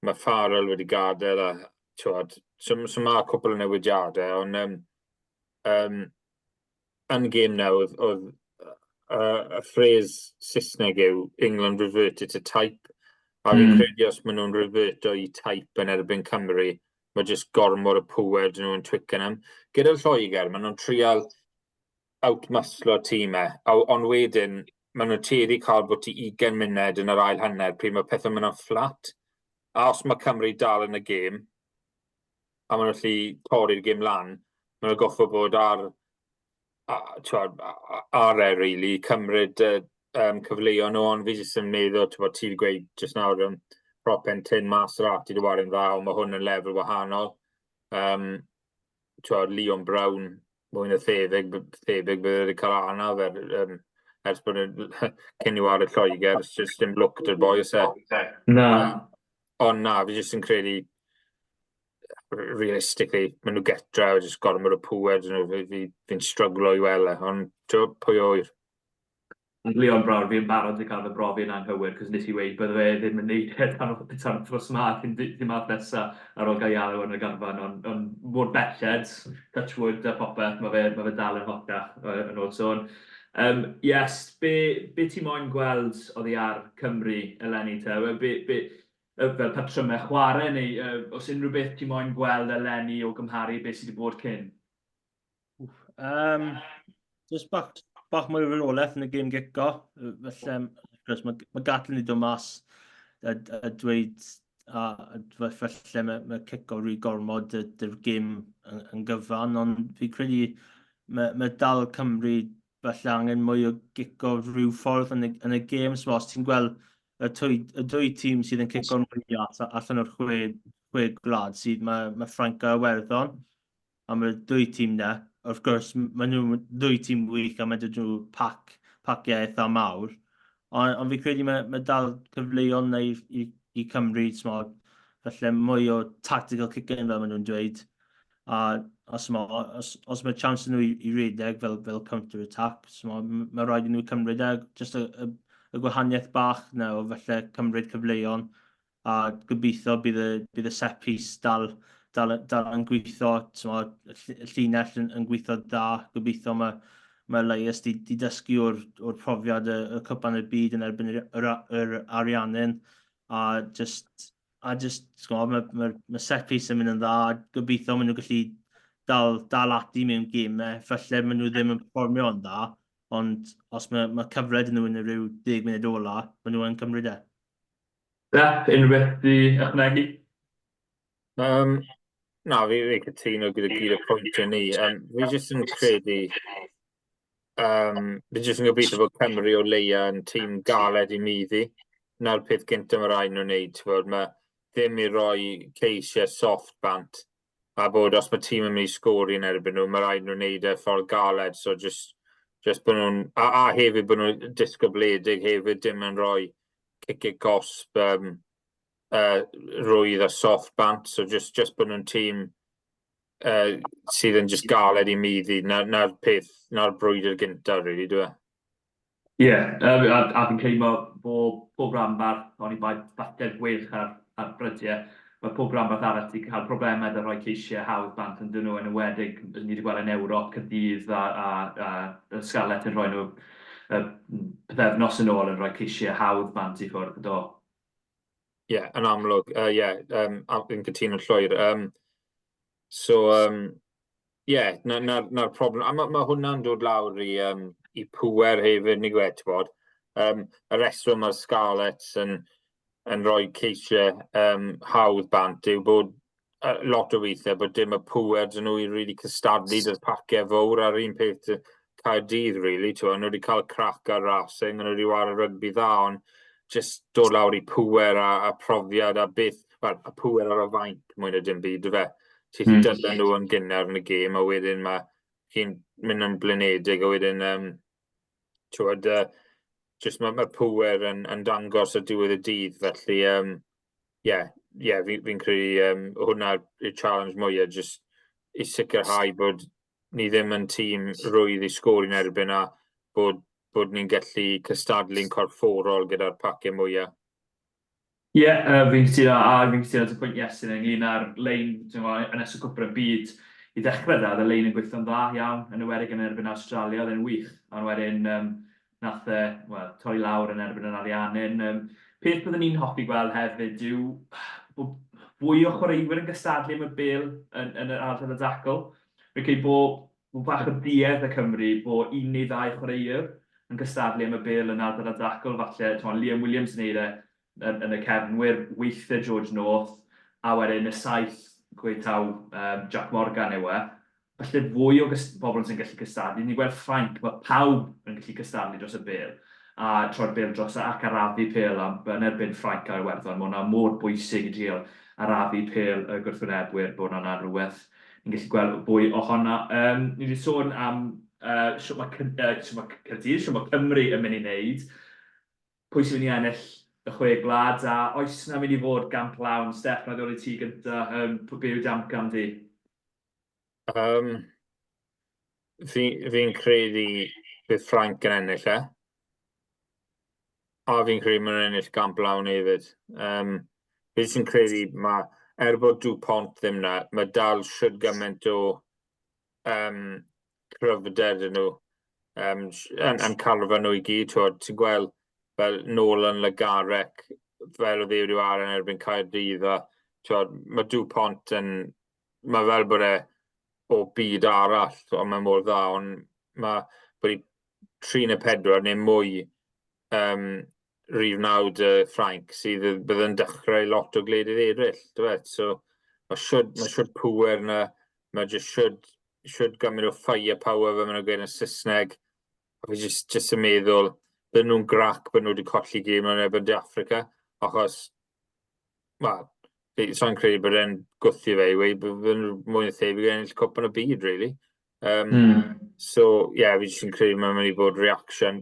mae Farrell wedi gadael, a so mae cwpl o newidiadau, ond yn gêm nawr, oedd y ffres Saesneg yw England reverted to type, a fi'n credu os maen nhw'n reverto i type yn erbyn Cymru, mae jyst gormod y pŵed nhw'n Twickenham. Gyda'r Lloegr, maen nhw'n trial outmusclo tîmau, ond wedyn, maen nhw'n tueddu cael bod ti 20 munud yn yr ail hanner pryd mae pethau mynd yn flat. A os mae Cymru dal yn y gêm, a maen nhw'n gallu torri'r gêm lan, maen nhw'n goffo bod ar really, cymryd cyfleoedd nhw, ond fi jyst yn meddwl, ti'n gweud jyst nawr, propen tin mas yr ati dy warin dda, ond mae hwn yn lefel wahanol. Leon Brown, mwy na thebyg bydd wedi cael anaf ers bod cyn i war y Lloegr, it's just dim look dy'r boi os e. Na. Ond na, fi jyst yn credu, realistically, maen nhw getra, jyst gormod o pŵed, fi'n stryglo i weld e, ond pwy oer. Leon Brown, fi'n barod i cael fy brofi yn anghywir, cos nes i weid bydde fe ddim yn neud tan o smart ddim math nesaf ar ôl gael ialw yn y garfan, ond mor belled, touchwood a popeth, mae fe dal yn hollach yn ôl sôn. Yes, be ti moyn gweld oddi ar Cymru eleni te? Fel patrymau chwarae, neu os unrhyw beth ti moyn gweld eleni o gymharu beth sydd wedi bod cyn? Just bach mwy o rywolaeth yn y gêm gico, felly mae Gatlin i dod mas a dweud felly mae cico rhy gormod dy'r gêm yn gyfan, ond fi credu mae dal Cymru felly angen mwy o gico rhyw ffordd yn y gêm, so os ti'n gweld y dwy tîm sydd yn cico'r mwyaf allan o'r chwe gwlad sydd mae Ffrainc a Iwerddon, a mae'r dwy tîm na, wrth gwrs, mae nhw'n ddwy tîm wych a mae dydyn nhw paciau eitha mawr. Ond fi credu mae dal cyfleoedd i Cymru, felly mwy o tactical kicking fel maen nhw'n dweud. A os mae chance nhw i redeg fel counter-attack, mae rhaid i nhw cymryd just y gwahaniaeth bach na o felly cymryd cyfleoedd, a gobeithio bydd y set piece dal yn gweithio, y llinell yn gweithio da, gobeithio mae Leias di dysgu o'r profiad y cwpan y byd yn erbyn yr ariannyn, a mae set piece yn mynd yn dda, gobeithio maen nhw gallu dal ati mewn gymau, felly maen nhw ddim yn performio yn dda, ond os mae cyfred yn nhw yn y rhyw 10 munud ola, maen nhw yn cymryd e. Unrhyw beth i ychwanegu? Na, fi cytuno gyda gyd y pwynt yn ni. Fi jyst yn credu Fi jyst yn gobeithio bod Cymru o leia yn tîm galed i middi. Na'r peth gyntaf mae'r rhaid nhw'n neud. Mae ddim i roi ceisiau soft bant. A bod os mae tîm yn mynd i sgori yn erbyn nhw, mae'r rhaid nhw'n neud e ffordd galed. So just bod nhw'n... A hefyd bod nhw'n disgybledig hefyd dim yn rhoi cic gosb rwydd a soft bant. So just bod nhw'n tîm sydd yn just galed i middi. Na'r brwydr gyntaf, really, dwi e? Ie, a fi'n credu bob rhanbarth, o'n i bai bathed gwych ar brydiau, mae pob rhanbarth arall wedi cael problemau â rhoi ceisiau hawdd bant yn dyn nhw yn ywedig. Ni wedi gweld yn Ewrop, Caerdydd a Scarlett yn rhoi nhw pethefnos yn ôl yn rhoi ceisiau hawdd bant i ffwrdd, do. Ie, yn amlwg, fi'n cytuno llwyr. Na'r problem. A mae hwnna'n dod lawr i pŵer hefyd, ni gwed, bod. Y reswm mae'r Scarlett yn rhoi ceisiau hawdd bant yw bod lot o weithiau bod dim y pŵer dyn nhw i really cystadlu dy'r paciau fawr ar un peth Caerdydd, really. Nhw wedi cael crac ar racing, nhw wedi wario rygbi dda, ond just dod lawr i pŵer a profiad a beth, wel, a pŵer ar y faint mwy na dim byd, fe. Ti'n dylen nhw yn gynnar yn y gêm, a wedyn chi'n mynd yn blinedig, a wedyn, just mae pŵer yn dangos ar diwedd y dydd, felly, fi'n credu hwnna yw'r challenge mwyaf, just i sicrhau bod ni ddim yn tîm rwydd i sgori'n erbyn a bod ni'n gallu cystadlu'n corfforol gyda'r paciau mwyaf. Ie, fi'n cytuno at y pwynt Iestyn ynglyn â'r lein yn ysg cwpr y byd. I ddechrau da, y lein yn gweithio'n dda iawn, yn ywedig yn erbyn Australia, oedd e'n wych. Ond wedyn, nath torri lawr yn erbyn yr Ariannin. Peth byddwn ni'n hoffi gweld hefyd yw fwy o chwaraewyr yn gystadlu am y bêl yn yr ardal y dacl. Fi'n credu bod bach o duedd y Cymru, bod un neu ddau chwaraewr yn gystadlu am y bêl yn ardal y dacl. Falle, Liam Williams yn neud yn y cefnwyr, weithiau George North, a wedyn y saith gweithtaw Jack Morgan yw e. Felly fwy o bobl sy'n gallu cystadlu. Ni'n gweld Ffrainc, mae pawb yn gallu cystadlu dros y bêl, a troi'r bêl dros ac arafu pêl yn erbyn Ffrainc ar Iwerddon. Mae hwnna mor bwysig i drio arafu pêl y gwrthwynebwyr bod hwnna rhywbeth. Ni'n gallu gweld fwy o honna. Ni wedi sôn am sut mae Caerdydd, sut mae Cymru yn mynd i wneud. Pwy sy'n mynd i ennill y Chwe Gwlad, a oes na mynd i fod gamp lawn. Steff, na ddod i ti gyntaf, be yw damp gan di? Fi'n credu bydd Ffrainc yn ennill, a fi'n credu mae'n ennill gamp lawn hefyd. Fi sy'n credu bod Dupont ddim na, mae dal siwr gymaint o cryfder yn nhw yn calfa nhw i gyd. Ti'n gweld fel Nolan Lagarec, fel oedd wedi ar yn erbyn Caerdydd, mae Dupont mae fel bod o byd arall, ond mae mor dda, ond bod i 3 neu 4 neu mwy rhif nawd Ffrainc sydd bydd yn dechrau lot o gledydd eraill. So mae siwr pŵer na, mae siwr gymaint o firepower fe maen nhw'n gweud yn Saesneg. A fi jyst yn meddwl bydden nhw'n grac bod nhw wedi colli gêm yn erbyn De Affrica, achos, sa'n credu bod e'n gwthio fe i weid, bydden nhw'n mwy na thebyg yn ennill cwpan y byd, really. So, fi jyst yn credu mae'n mynd i bod reaction.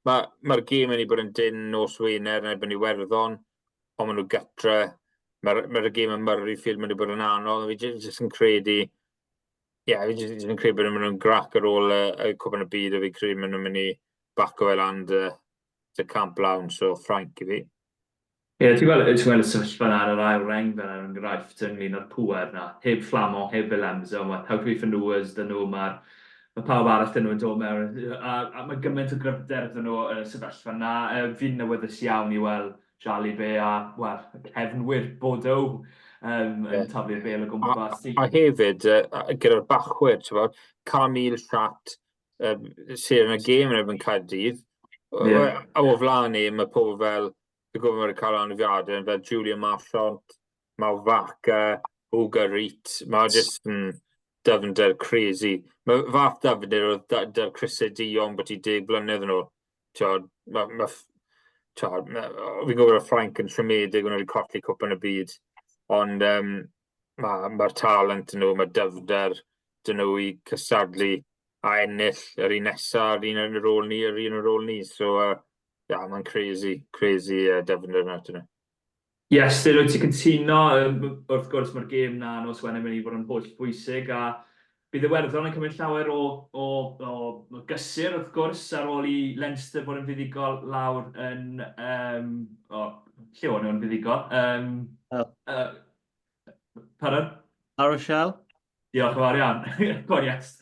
Mae'r gêm yn mynd i bod yn dyn nos Wener yn erbyn Iwerddon, ond maen nhw gytre. Mae'r gêm yn Murrayfield yn mynd i bod yn anodd. Fi jyst yn credu, fi jyst yn credu bod nhw'n grac ar ôl y cwpan y byd, a fi credu maen nhw'n mynd i baco fel and y camp lawn, so Ffrainc i fi. Ie, ti'n gweld y sefyllfa ar yr ail reng fel yn Graifft ynglyn â'r pŵer na, heb Flamon, heb Willemse, mae Tawgri Ffynwys dyn nhw, mae pawb arall dyn nhw yn dod mewn, a mae gymaint o gryfder dyn nhw yn y sefyllfa na. Fi'n newyddus iawn i weld Jali Be a, y cefnwyr Bodo yn taflu'r bêl o gwmpas. A hefyd, gyda'r bachwyr, Camille Chat, sy'n yn y gêm yn erbyn Caerdydd, a o flaen mae pobl fel y gwybod wedi cael anafiadau fel Julia Marchant, Mau Vaca, Uga Reet, mae jyst dyfnder crazy. Mae fath dyfnder oedd dy'r Chrisau Dion bod i 10 blynedd yn ôl. Fi'n gwybod y Ffrainc yn siomedig o'n wedi colli cwpan y byd. Ond mae'r talent yn nhw, mae dyfnder dyn nhw i cystadlu a ennill yr un nesaf, yr un yn yr ôl ni, So, mae'n crazy dyfnder yna dyn nhw. Iestyn, wyt ti'n cytuno, wrth gwrs mae'r gêm na nos Wener mynd i fod yn holl bwysig, a bydd Iwerddon yn cymryd llawer o gysur, wrth gwrs, ar ôl i Leinster bod yn fuddigol lawr yn... lle o'n nhw'n fuddigol? Pardon? La Rochelle? Diolch yn fawr iawn. Go on, Iest.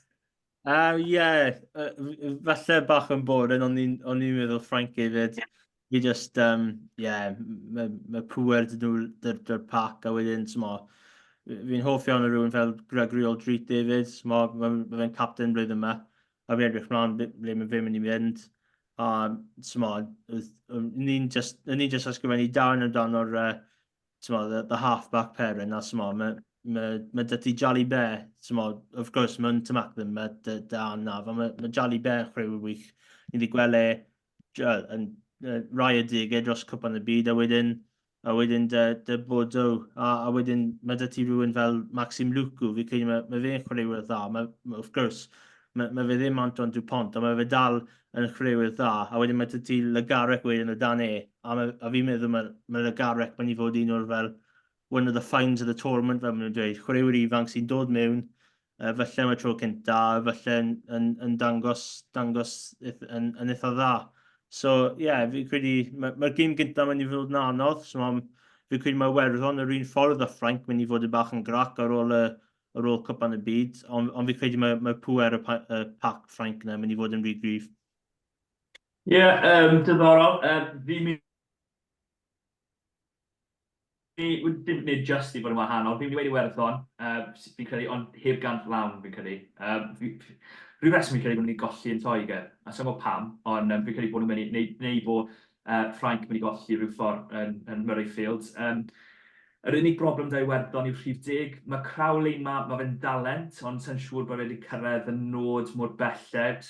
Falle bach yn bod, o'n i'n meddwl Ffrainc hefyd. Fi just, mae pwer dy'r pac a wedyn, fi'n hoff iawn o rhywun fel Gregory Aldrit hefyd, mae fe'n captain blwyddyn yma, a fi'n edrych mlaen ble mae fe'n mynd i fynd. A, ni'n just ysgrifennu dawn amdano'r the half-back pairing, a mae dydy Jali Bear, of course, mae'n tymac ddim da naf, a mae Jali Bear chryw wych. Ni wedi gweld yn rai y digau dros cwpan y byd, a wedyn dy Bodo, a wedyn mae dydy rhywun fel Maxim Lucu, fi credu mae fe'n chrywyr dda, of course, mae fe ddim Anton Dupont, a mae fe dal yn chrywyr dda, a wedyn mae dydy Lygarec wedyn o dan a fi'n meddwl mae Lygarec mae'n i fod un o'r fel one of the finds of the tournament, fel maen nhw'n dweud, chwaraewyr ifanc sy'n dod mewn, falle mae tro cynta, falle yn dangos yn eitha dda. So, fi credu, mae'r gêm gyntaf mynd i fod yn anodd, fi credu mae Iwerddon yr un ffordd o Ffrainc mynd i fod y bach yn grac ar ôl cwpan y byd, ond fi credu mae pwer y pac Ffrainc yna mynd i fod yn rhy gryf. Diddorol. Fi'n dim nid just i fod yn wahanol. Fi'n mynd i wedi Iwerddon, fi'n credu, ond heb gant lawn fi'n credu. Rhyw reswm fi'n credu bod nhw'n golli yn Toiger, a sy'n gwybod pam, ond fi'n credu bod nhw'n mynd i, neu bod Ffrainc mynd i golli rhyw ffordd yn Murrayfield. Yr unig broblem da Iwerddon yw'r rhif 10. Mae Crowley mae fe'n dalent, ond sy'n siŵr bod wedi cyrraedd y nod mor belled.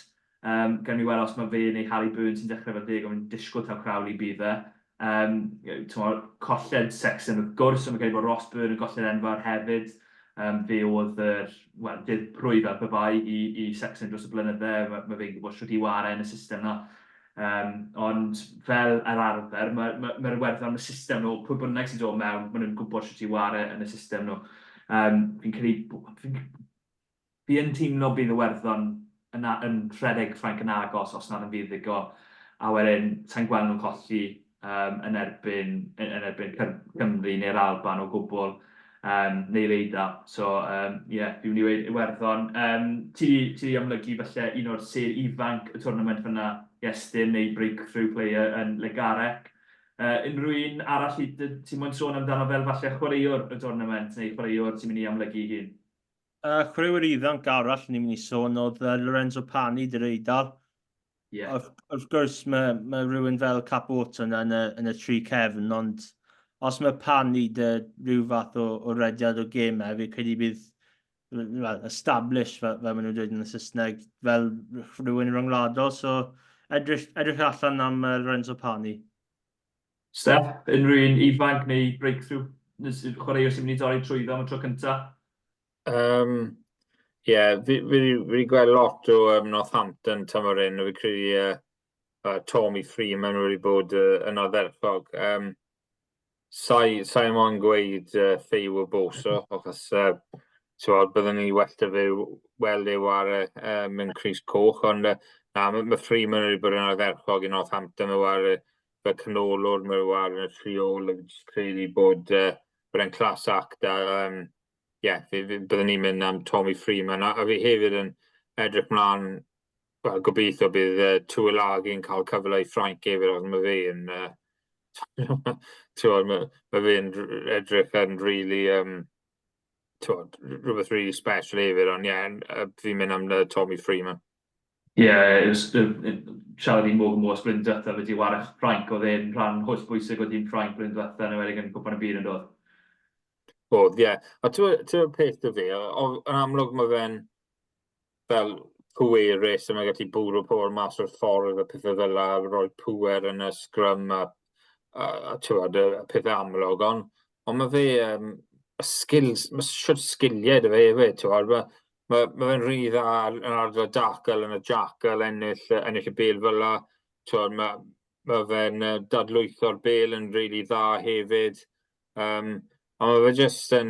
Gan i weld os mae fe neu Harry Burns sy'n dechrau fel 10, ond disgwyl taw Crowley bydd e. Colled Sexton wrth gwrs, ond mae'n cael ei bod Ross Byrne yn golled enfawr hefyd. Fe oedd dydd prwydd ar bybai i Sexton dros y blynydde, mae fe'n gwybod sut i ware yn y system yna. Ond fel yr arfer, mae'r Iwerddon yn y system nhw, pwy bynnag sy'n dod mewn, maen nhw'n gwybod sut i ware yn y system nhw. Fi'n credu, fi yn teimlo bydd Iwerddon yn rhedeg Ffrainc yn agos os nad yn fuddigol, a wedyn, ta'n gweld nhw'n colli yn erbyn Cymru neu'r Alban o gwbl, neu'r Eidal. So, fi'n mynd i weid Iwerddon. Ti di amlygu falle un o'r ser ifanc y twrnament fyna, Iestyn, neu breakthrough player yn Lygarec. Unrhyw un arall ti'n mwyn sôn amdano fel falle chwaraewr y twrnament, neu chwaraewr ti'n mynd i amlygu hun? Chwaraewyr ifanc arall ni'n mynd i sôn oedd Lorenzo Pani dy'r Eidal. Of gwrs, mae rhywun fel Capwton yn y tri cefn, ond os mae Pani rhyw fath o rediad o gemau, fi credu bydd established, fel maen nhw'n dweud yn y Saesneg, fel rhywun rhyngwladol, so edrych allan am Lorenzo Pani. Steff, unrhyw un ifanc neu breakthrough chwaraewr sy'n mynd i dorri trwyddo am y tro cyntaf? Fi wedi gweld lot o Northampton tymor hyn, fi credu Tommy Freeman wedi bod yn ardderchog. Sa'i mo'n gweud ffeiw o boso, achos byddwn ni well da fe weld ei ware mewn Crys Coch, ond mae Freeman wedi bod yn ardderchog i Northampton, mae ware fe canolor, mae ware yn y triol, credu bod e'n clas act a byddwn ni'n mynd am Tommy Freeman, a fi hefyd yn edrych mlaen, gobeithio bydd Twylagi'n cael cyfle i Ffrainc hefyd, ond mae fe'n edrych yn really, rhywbeth really special hefyd, ond fi'n mynd am Tommy Freeman. Siarad i'n mwg mwys blwyddyn diwetha wedi warach Ffrainc, oedd e'n rhan holl bwysig o dîm Ffrainc blwyddyn diwetha, yn ewedig yn cwpan y byd yn dod. Oedd, ie. A ti'n peth o fi, yn amlwg mae fe'n fel pwerus, a mae'n gallu bwrw pobl mas o'r ffordd a pethau fel la, rhoi pwer yn y sgrym a y pethau amlwg, ond mae fe, y skills, mae sgiliau dy fe hefyd, mae fe'n rhy dda yn ardal dacal yn y jacal, ennill y bel fel la, mae fe'n dadlwytho'r bel yn rili dda hefyd, a mae fe just yn,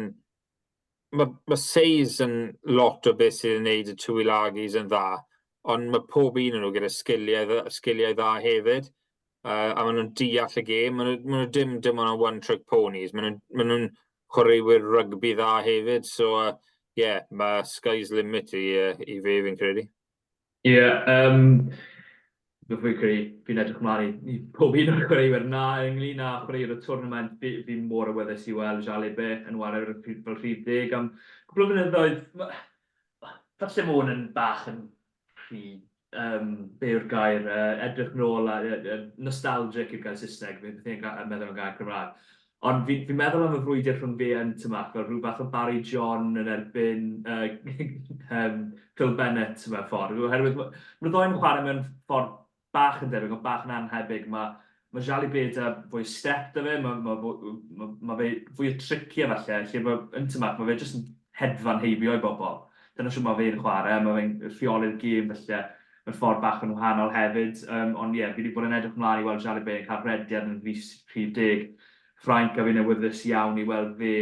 mae seis yn lot o beth sydd yn neud y twylagis yn dda, ond mae pob un yn nhw gyda sgiliau dda hefyd, a maen nhw'n deall y gêm. Maen nhw dim ond one-trick ponies. Maen nhw'n chwaraewyr rygbi dda hefyd. So, mae sky's limit i fe fi'n credu. Ie, fi'n edrych ymlaen i pob un o'r chwaraewyr na ynglyn â chwaraewyr y twrnament. Fi'n mor awyddus i weld Jalibe yn wario fel rhif 10 am cwbl o flynyddoedd. Falle mae hwn yn bach yn rhy, be yw'r gair, edrych nôl a nostalgic i'r gael Saesneg, fi'n meddwl yn gael Cymraeg. Ond fi'n meddwl am y frwydr rhwng fe yn Tymac, fel rhyw fath o Barry John yn erbyn Phil Bennett mewn ffordd. Oherwydd mae'r ddoi yn chwarae mewn ffordd bach yn debyg, ond bach yn anhebyg. Mae Jalibe da fwy step da fe, mae fe fwy o tricio falle, lle yn Tymac mae fe jyst yn hedfan heibio i bobl. Dyna sy'n mae fe'n chwarae, mae fe'n rheoli'r gêm felly, mewn ffordd bach yn wahanol hefyd. Ond fi wedi bod yn edrych ymlaen i weld Jalibe yn cael rhediad yn rhif 10. Ffrainc a fi'n awyddus iawn i weld fe,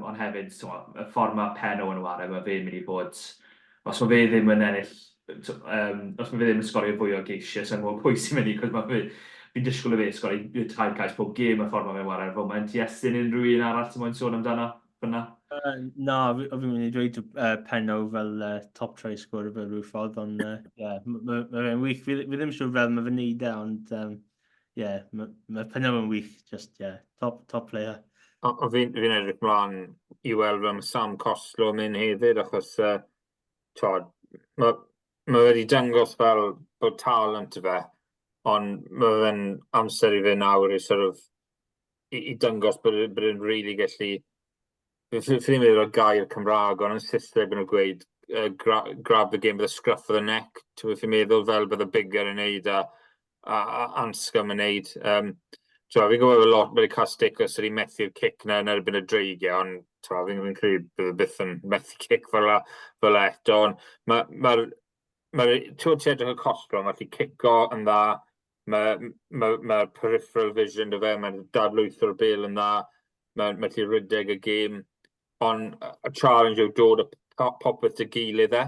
ond hefyd, y ffordd mae Penno yn wario, mae fe'n mynd i bod, os mae fe ddim yn ennill, os mae fe ddim yn sgorio fwy o geisiau, sy'n mwyn pwy sy'n mynd i, cos fi'n disgwyl i fe sgorio tair cais pob gêm y ffordd mae fe'n wario ar foment. Iestyn unrhyw un arall sy'n mwyn sôn amdano fyna? Na, fi'n mynd i dweud Penno fel top try scorer fel rhyw ffordd, ond mae fe'n wych. Fi ddim siŵr fel mae fe'n neud ond mae Penno yn wych, just top player. O fi'n edrych mlaen i weld fel Sam Coslo yn mynd hefyd, achos mae wedi dangos fel bod talent y fe, ond mae fe'n amser i fe nawr i dangos bod e'n really gallu. Fi'n meddwl o'r gair Cymraeg, ond yn Saesneg yn gweud grab the game with a scruff of the neck. Fi'n meddwl fel bydd y bigger yn neud a Anscombe yn neud. Fi'n gwybod a lot bod y cael stick os ydy methu'r cic na yn erbyn y dreigiau, ond fi'n credu bydd y byth yn methu cic fel eto. Ti'n edrych y Coslo, mae'n gallu cico yn dda, mae'r peripheral vision dy fe, mae'n dadlwytho'r bel yn dda, mae'n gallu rydeg y gêm, ond y challenge yw dod y popeth dy gilydd e,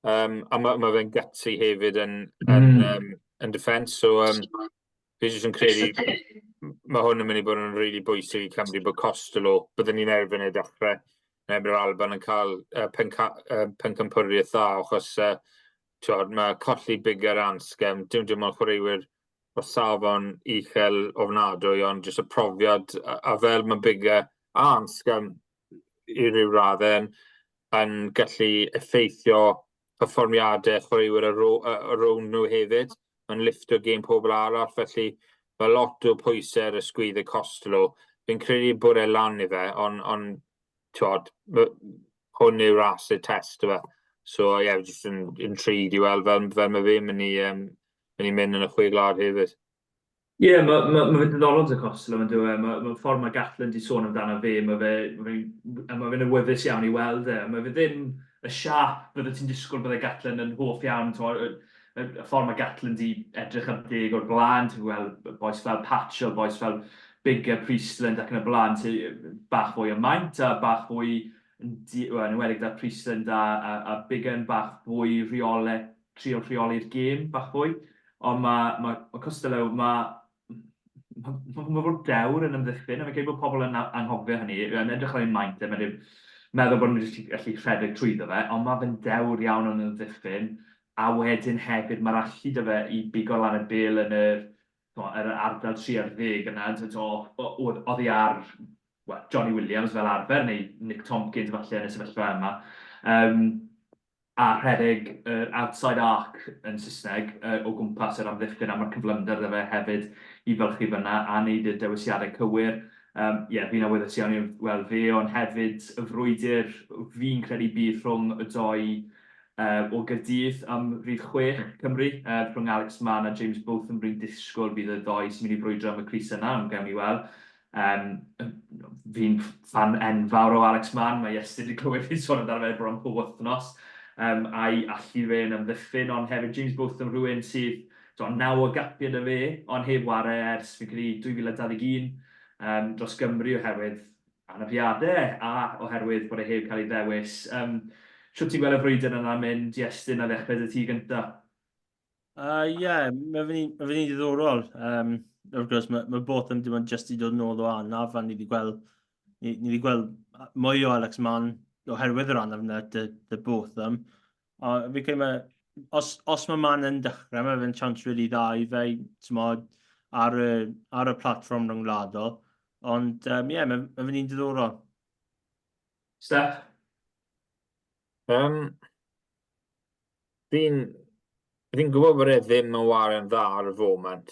a mae fe'n gutsy hefyd yn defence, so fi jyst yn credu mae hwn yn mynd i bod yn rili bwysig i Cymru bod Costello, byddwn ni'n erbyn ei dechrau, yn erbyn Alban yn cael pencampwriaeth dda, achos mae colli bigger Anscombe, dim ond chwaraewyr o safon uchel ofnadwy, ond jyst y profiad, a fel mae bigger a Anscombe i ryw raddau yn gallu effeithio perfformiadau chwaraewyr ar rownd nhw hefyd, yn liftio gêm pobl arall, felly mae lot o pwysau ar y sgwydd y Costello. Fi'n credu bod e lan i fe, ond hwn yw'r acid test o fe. So, jyst yn intrigued i weld fel mae fe mynd i mynd yn y Chwe Gwlad hefyd. Mae fe diddorol y Costello yn dweud. Mae'r ffordd mae Gatlin di sôn amdano fe, mae fe'n awyddus iawn i weld e. Mae fe ddim y siap bydde ti'n disgwyl bydde Gatlin yn hoff iawn. Y ffordd mae Gatlin di edrych ar deg o'r blaen, ti'n gweld boes fel Patchell, boes fel Bigger, Priestland ac yn y blaen, bach fwy o maint a bach fwy, yn enwedig da Priestland a Bigger yn bach fwy trio rheoli'r gêm, bach fwy. Ond mae Costello, mae fod dewr yn ymddiffyn, a mae gen bod pobl yn anghofio hynny, yn edrych ar ein maint, mae'n meddwl bod nhw'n gallu rhedeg trwyddo fe, ond mae fe'n dewr iawn yn ymddiffyn, a wedyn hefyd mae'r allu dy fe i bigo lan y bel yn yr ardal 3 ar 10 yna, oedd hi ar Johnny Williams fel arfer, neu Nick Tompkins falle yn y sefyllfa yma, a rhedeg outside arc yn Saesneg o gwmpas yr amddiffyn, a mae'r cyflymder dy fe hefyd i fylchu fyna a wneud y dewisiadau cywir. Fi'n awyddus iawn i weld fe, ond hefyd y frwydr fi'n credu bydd rhwng y doi o Gaerdydd am rhif 6 Cymru, rhwng Alex Mann a James Booth yn bryd disgwyl bydd y doi sy'n mynd i brwydro am y crys yna, ond gawn ni weld. Fi'n fan enfawr o Alex Mann, mae Iestyn wedi clywed fi'n sôn amdano fe bron pob wythnos, a'i allu fe yn amddiffyn, ond hefyd James Booth yn rhywun sydd 9 o gapiau da fe, ond heb ware ers fi'n credu 2021 dros Gymru oherwydd anafiadau a oherwydd bod e heb cael ei ddewis. Siwt ti'n gweld y frwydr yna'n mynd, Iestyn, a ddechrau dy ti gyntaf? Mae fy'n diddorol. Wrth gwrs, mae both yn dim ond just i dod yn ôl o anaf, a ni wedi gweld mwy o Alex Mann oherwydd yr anaf yna, dy both them. A fi credu os mae Mann yn dechrau, mae fe'n chance really dda i fe, t'mod, ar y platform rhyngwladol. Ond, mae fy'n diddorol. Steff? Fi'n gwybod bod e ddim yn waren dda ar y foment.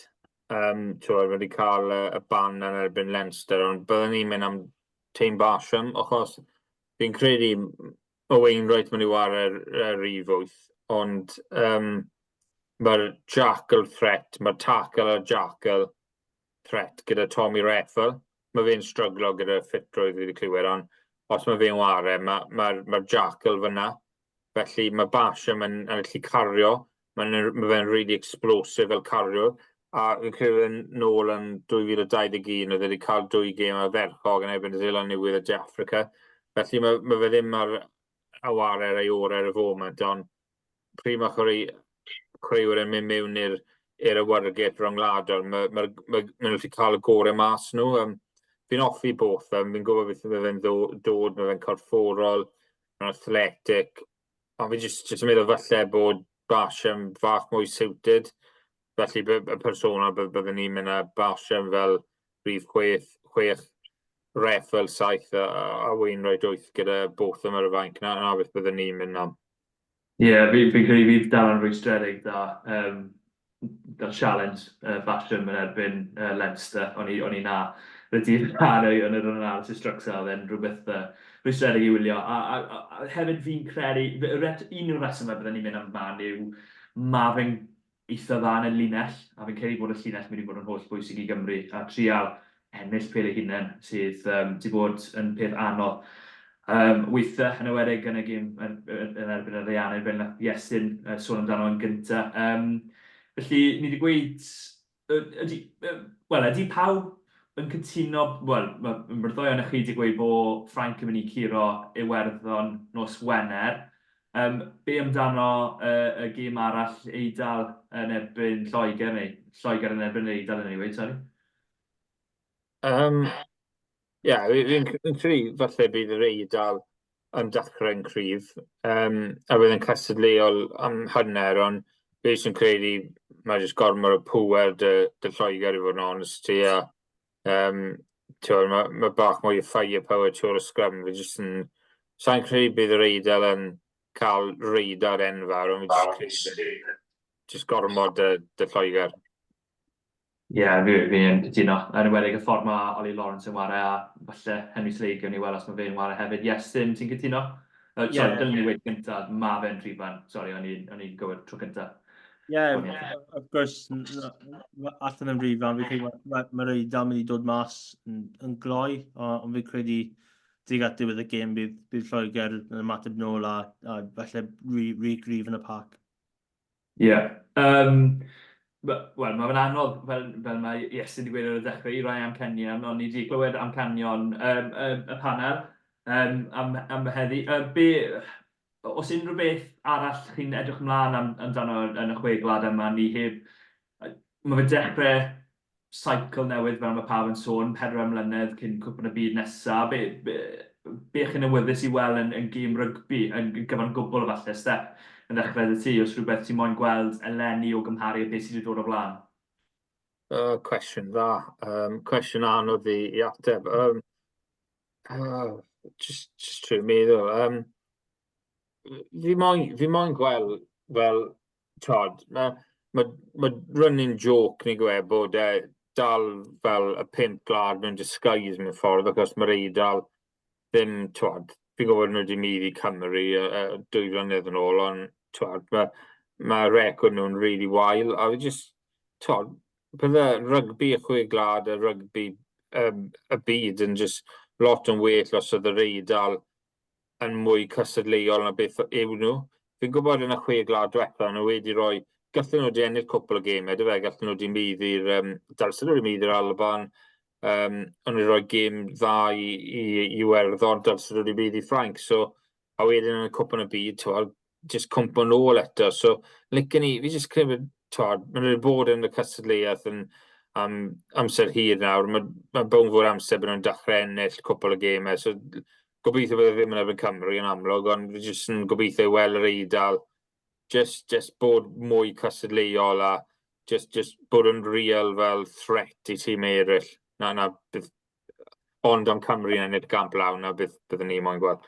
Wedi cael y ban yn erbyn Leinster, ond byddwn ni'n mynd am teim Basham, achos fi'n credu o Wainwright mynd i ware'r rhif 8, ond mae'r Jackal threat, mae'r tackle a Jackal threat gyda Tommy Reffel. Mae fe'n stryglo gyda ffitrwydd fi wedi clywed, ond os mae fe'n ware, mae'r Jackal fyna. Felly mae Basham yn gallu cario, mae fe'n really explosive fel cariwr. A fi'n credu yn nôl yn 2021, oedd wedi cael 2 gêm a ferchog yn erbyn y Dilyn newydd y De Africa. Felly mae fe ddim ar aware'r ei orau'r y foment, ond pryd mae chwaraewyr yn mynd mewn i'r awyrgyd rhyngwladol, mae'n gallu cael y gorau mas nhw. Fi'n offi both, fi'n gwybod beth mae fe'n dod, mae fe'n corfforol, mae'n athletic, ond fi'n just yn meddwl falle bod Basham fach mwy suited. Felly y persona byddwn ni'n mynd a Basham fel rhif 6, Reffel 7 a Wainwright 8 gyda both am ar y fainc. Na beth byddwn ni'n mynd am. Fi'n credu fydd Darren rwystredig da challenge Basham yn erbyn Leinster, o'n i na. Rydyn yn yr analysis structure, oedd e'n rhywbeth rwystredig i wylio. A hefyd fi'n credu, un o'r reswm byddwn ni'n mynd am man yw ma fe'n eitha dda yn y linell, a fi'n credu bod y llinell mynd i bod yn holl bwysig i Gymru, a trial ennill pel eu hunain sydd wedi bod yn peth anodd. Weithiau yn ywedig yn y gêm yn erbyn y Rhiannon, fel na Iestyn sôn amdano yn gyntaf. Felly, ni wedi gweud, ydy pawb yn cytuno, mae'r ddoi o'n chi wedi gweud bod Ffrainc yn mynd i curo Iwerddon nos Wener. Be amdano y gêm arall Eidal yn erbyn Lloegr, neu Lloegr yn erbyn Eidal yn ei wneud, sori? Fi'n credu falle bydd yr Eidal yn dechrau'n cryf, a bydd yn cystadleuol am hynner, ond fe sy'n credu mae jyst gormod o pŵer dy Lloegr i fod yn honest i, a mae bach mwy o firepower trwy'r sgrym. Fe jyst yn... Sa'n credu bydd yr Eidal yn cael reidar enfawr, ond jyst gormod dy Lloegr. Fi'n cytuno. Yn ywedig y ffordd mae Oli Lawrence yn ware, a falle Henry Sleigham ni weld os mae fe'n ware hefyd. Iestyn, ti'n cytuno? Dylen ni wedi gyntaf, mae fe'n rhifan. Sori, o'n i'n gywir tro gyntaf. Of course, allan yn rhifan, mae'r Eidal mynd i dod mas yn gloi, ond fi'n credu dig at diwedd y gêm bydd Lloegr yn ymateb nôl a falle re-grif yn y parc. Mae fe'n anodd, fel mae Iestyn wedi gweud ar y dechrau, i rai hamcenion, ond ni wedi glywed hamcenion y panel am heddi. Os unrhyw beth arall chi'n edrych ymlaen amdano yn y Chwe Gwlad yma, ni heb... Mae fe dechrau cycle newydd fel mae pawb yn sôn, 4 mlynedd cyn cwpan y byd nesaf. Be chi'n awyddus i weld yn gêm rygbi, yn gyfan gwbl falle, Steff, yn dechrau dy ti, os rhywbeth ti'n moyn gweld eleni o gymharu a beth sydd wedi dod o blaen? Cwestiwn dda. Cwestiwn anodd i ateb. Just trwy meddwl. Fi moyn gweld fel, mae running joke ni gwe bod dal fel y 5 glad mewn disguise mewn ffordd, achos mae'r Eidal ddim, twad, fi'n gwybod nhw wedi mynd i Cymru 2 flynedd yn ôl, ond twad, mae record nhw'n really wael, a fi just, twad, bydde rygbi y Chwe Gwlad a rygbi y byd yn just lot yn well os oedd yr Eidal yn mwy cystadleuol na beth yw nhw. Fi'n gwybod yn y Chwe Gwlad diwetha, nhw wedi rhoi, gallwn nhw wedi ennill cwpl o gemau, gallwn nhw wedi mynd i'r, dylsyn nhw wedi mynd i'r Alban, ond wedi rhoi gêm dda i Iwerddon, dylsyn nhw wedi mynd i Ffrainc, so, a wedyn yn y cwpl yn y byd, twad, just cwmpo nôl eto, so, licen ni, fi just credu, twad, maen nhw wedi bod yn y cystadleuaeth yn amser hir nawr, mae bown fod amser bod nhw'n dechrau ennill cwpl o gemau, so gobeithio bod ddim yn erbyn Cymru yn amlwg, ond fi jyst yn gobeithio i weld yr Eidal, just bod mwy cystadleuol a just bod yn real fel threat i tîm eraill. Na bydd, ond am Cymru yn ennill gamp lawn, na byddwn ni moyn gweld.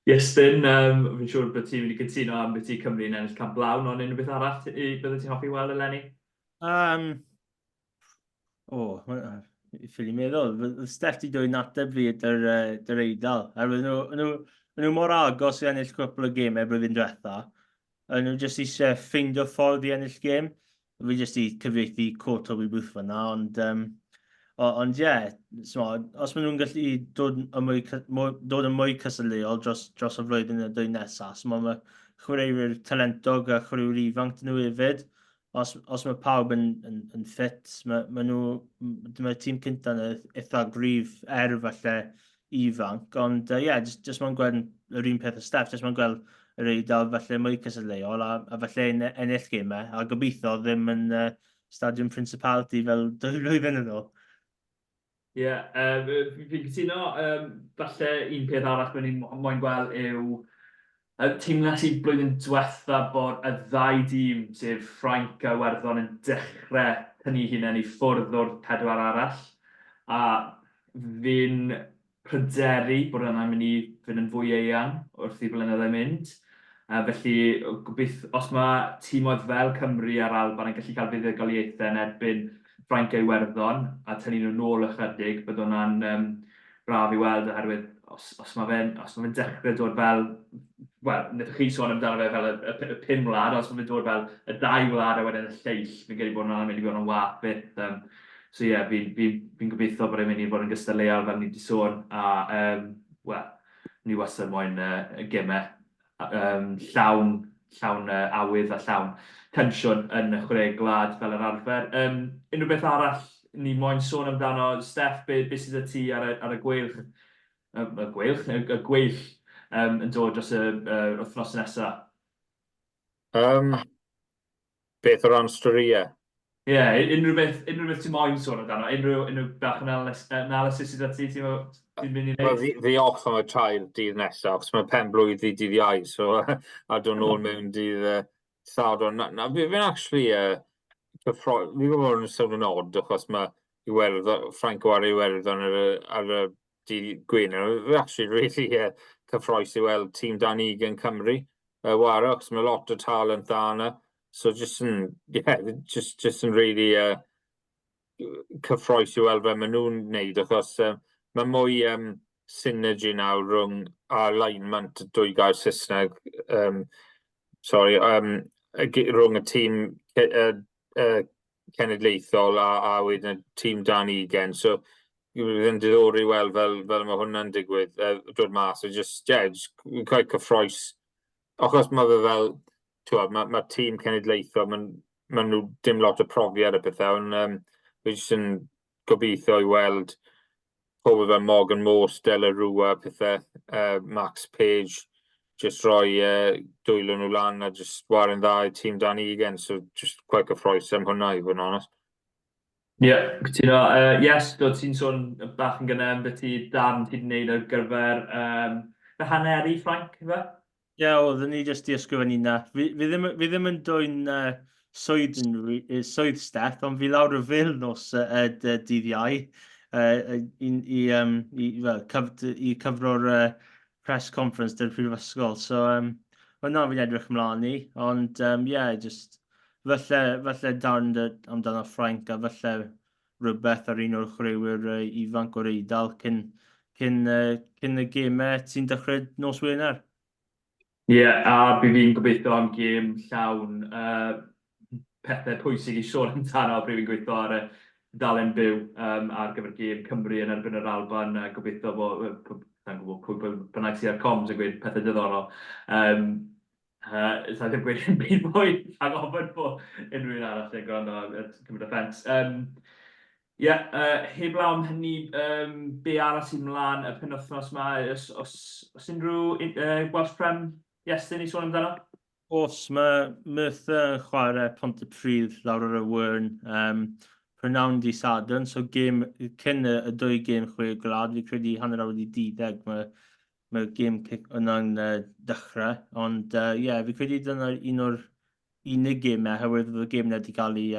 Iestyn, fi'n siŵr bod ti'n mynd i cytuno am beth i Cymru yn ennill camp lawn, ond unrhyw beth arall bydde ti'n hoffi weld eleni? Ffili meddwl, Steff di dwy'n ateb fi yr Eidal. Nhw mor agos i ennill cwpl o gemau blwyddyn diwetha. Nhw jyst eisiau ffeindio ffordd i ennill gêm. Fi jyst i cyfieithu quote o bwyth fyna, ond ie, os maen nhw'n gallu dod yn mwy cystadleuol dros y flwyddyn y 2 nesaf, so mae chwaraewyr talentog a chwaraewyr ifanc nhw hefyd. Os mae pawb yn ffit, mae'r tîm cynta yn eitha grif falle ifanc, ond ie, jyst mae'n gweld yr un peth o Steff, jyst mae'n gweld yr Eidal falle mwy cystadleuol a falle ennill gemau, a gobeithio ddim yn stadiwm Principality fel 2 flwyddyn yn ôl. Ie, fi'n cytuno, falle un peth arall byddwn ni'n moyn gweld yw teimlad i blwyddyn diwetha bod y 2 dîm, sef Ffrainc a Iwerddon, yn dechrau tynnu hunain i ffwrdd o'r 4 arall. A fi'n pryderu bod yna'n mynd i fynd yn fwy eang wrth i blynyddoedd mynd. Felly, gobeithio, os mae tîmoedd fel Cymru a'r Alban yn gallu cael fuddugoliaethau yn erbyn Ffrainc a Iwerddon a tynnu nhw nôl ychydig, bydd hwnna'n braf i weld oherwydd os mae fe'n dechrau dod fel, wel, wnaethon chi sôn amdano fe fel y 5 wlad, os mae fe'n dod fel y 2 wlad a wedyn y lleill, fi'n credu bod hwnna'n mynd i fod yn wath beth. So ie, fi'n gobeithio bod e'n mynd i fod yn gystadleuol fel ni wedi sôn, a wel, ni wastad moyn gemau llawn awydd a llawn tensiwn yn y Chwe Gwlad fel yr arfer. Unrhyw beth arall ni moyn sôn amdano, Steff, beth sydd y ti ar y gweilch? Y gweill yn dod dros y wythnos nesaf? Beth o ran storïau? Ie, unrhyw beth ti'n moyn sôn amdano? Unrhyw bach yn analysis sydd ti ti'n mynd i wneud? Fi off am y trair dydd nesaf, achos mae pen blwydd i dydd iau, so a dwi'n ôl mewn dydd Sadwrn. Fi'n actually, fi'n gwybod yn sôn yn odd, achos mae Ffrainc o Iwerddon ar y dydd Gwener. Fi'n actually really cyffroes i weld tîm Dan Ugain Cymru wara, achos mae lot o talent dda yna. So just yn really cyffroes i weld fe maen nhw'n wneud, achos mae mwy synergy nawr rhwng alignment, 2 gair Saesneg, rhwng y tîm cenedlaethol a wedyn y tîm Dan Ugain. So bydd yn diddorol i weld fel mae hwnna'n digwydd dod mas. So just quite cyffroes. Achos mae fe fel, mae tîm cenedlaethol, mae nhw dim lot o profiad y pethau, ond fi jyst yn gobeithio i weld pobl fel Morgan Morse, Dela Rua, pethau, Max Page, just rhoi dwylo nhw lan a just warin dda i tîm Dan Ugain, so just quite cyffroes am hwnna i fod yn honest. Ie, cytuno. Yes, dod ti'n sôn bach yn gynnar am beth i darn ti'n gwneud ar gyfer y haneri Ffrainc, fe? Ie, oedden ni jyst i ysgrifennu na. Fi ddim yn dwy'n swydd Steff, ond fi lawr y fil nos dydd iau i cyfro'r press conference dy'r prifysgol. So, hwnna fi'n edrych ymlaen i, ond ie, just falle darn amdano Ffrainc a falle rhywbeth ar un o'r chwaraewyr ifanc o'r Eidal cyn y gemau sy'n dechrau nos Wener. Ie, a bydd fi'n gobeithio am gêm llawn pethau pwysig i sôn amdano pryd fi'n gweithio ar y dalen byw ar gyfer gêm Cymru yn erbyn yr Alban. Gobeithio bod, sa'n gwybod pwy bynnag sydd ar coms yn gweud pethau diddorol. Sa'n ddim gweud yn byd mwy rhag ofyn bod unrhyw un arall yn gwrando ar cymryd offens. Ie, heb law am hynny, be arall sy'n mlaen y penwythnos yma? Os unrhyw Welsh Prem Iestyn i sôn amdano? Os, mae Merthyr yn chwarae Pontypridd lawr ar y Wyrn prynawn di Sadwrn, so cyn y dwy gêm Chwe Gwlad, fi credu hanner awr i 12 mae gêm yna'n dechrau, ond fi credu dyna un o'r unig gemau, herwydd oedd y gêm wedi cael ei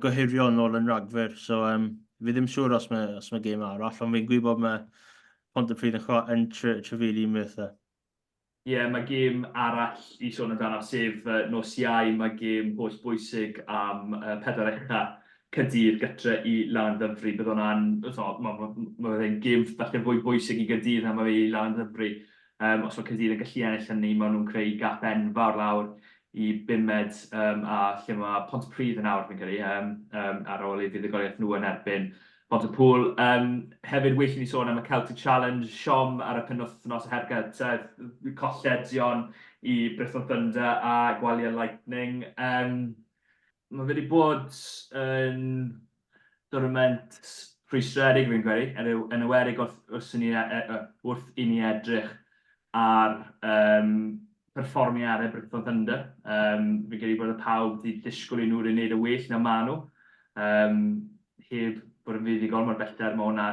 gohirio nôl yn Ragfyr, so fi ddim siŵr os mae gêm arall, ond fi'n gwybod mae Pontypridd yn trefelu Merthyr. Ie, mae gêm arall i sôn amdano, sef nos Iau, mae gêm holl bwysig am 4 ucha Cydydd gytre i Lan Ddyfri. Bydd hwnna'n, mae'n gêm falle fwy bwysig i Gydydd na mae fe i Lan Ddyfri. Os mae Cydydd yn gallu ennill hynny, maen nhw'n creu gap enfawr lawr i Bumed a lle mae Pontypridd yn awr, fi'n credu, ar ôl i fuddugoliaeth nhw yn erbyn Pontypool. Hefyd well i ni sôn am y Celtic Challenge, siom ar y penwythnos hergyd, colledion i Brython Thunder a Gwaliau Lightning. Mae wedi bod yn twrnament rhwystredig fi'n credu, yn enwedig wrth i ni edrych ar perfformiadau Brython Thunder. Fi'n credu bod y pawb wedi disgwyl i nhw wneud y well na maen nhw. Heb bod yn fuddigol mor bellter, mae hwnna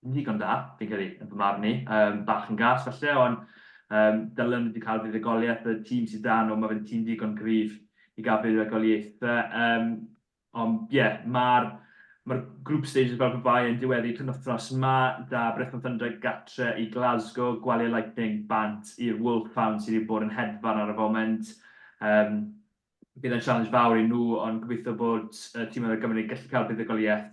yn ddigon da, fi'n credu, yn fy marn ni. Bach yn gas falle, ond Dilyn wedi cael fuddugoliaeth, y tîm sydd da nhw, mae fe'n tîm digon gryf i gael fuddugoliaethau. Ond ie, mae'r group stages fel bai yn diweddu penwythnos yma, da Brython Thunder gatre i Glasgow, Gwaliau Lightning bant i'r Wolfhound sydd wedi bod yn hedfan ar y foment. Bydd yn challenge fawr i nhw, ond gobeithio bod tîm o'r Gymru gallu cael buddugoliaeth,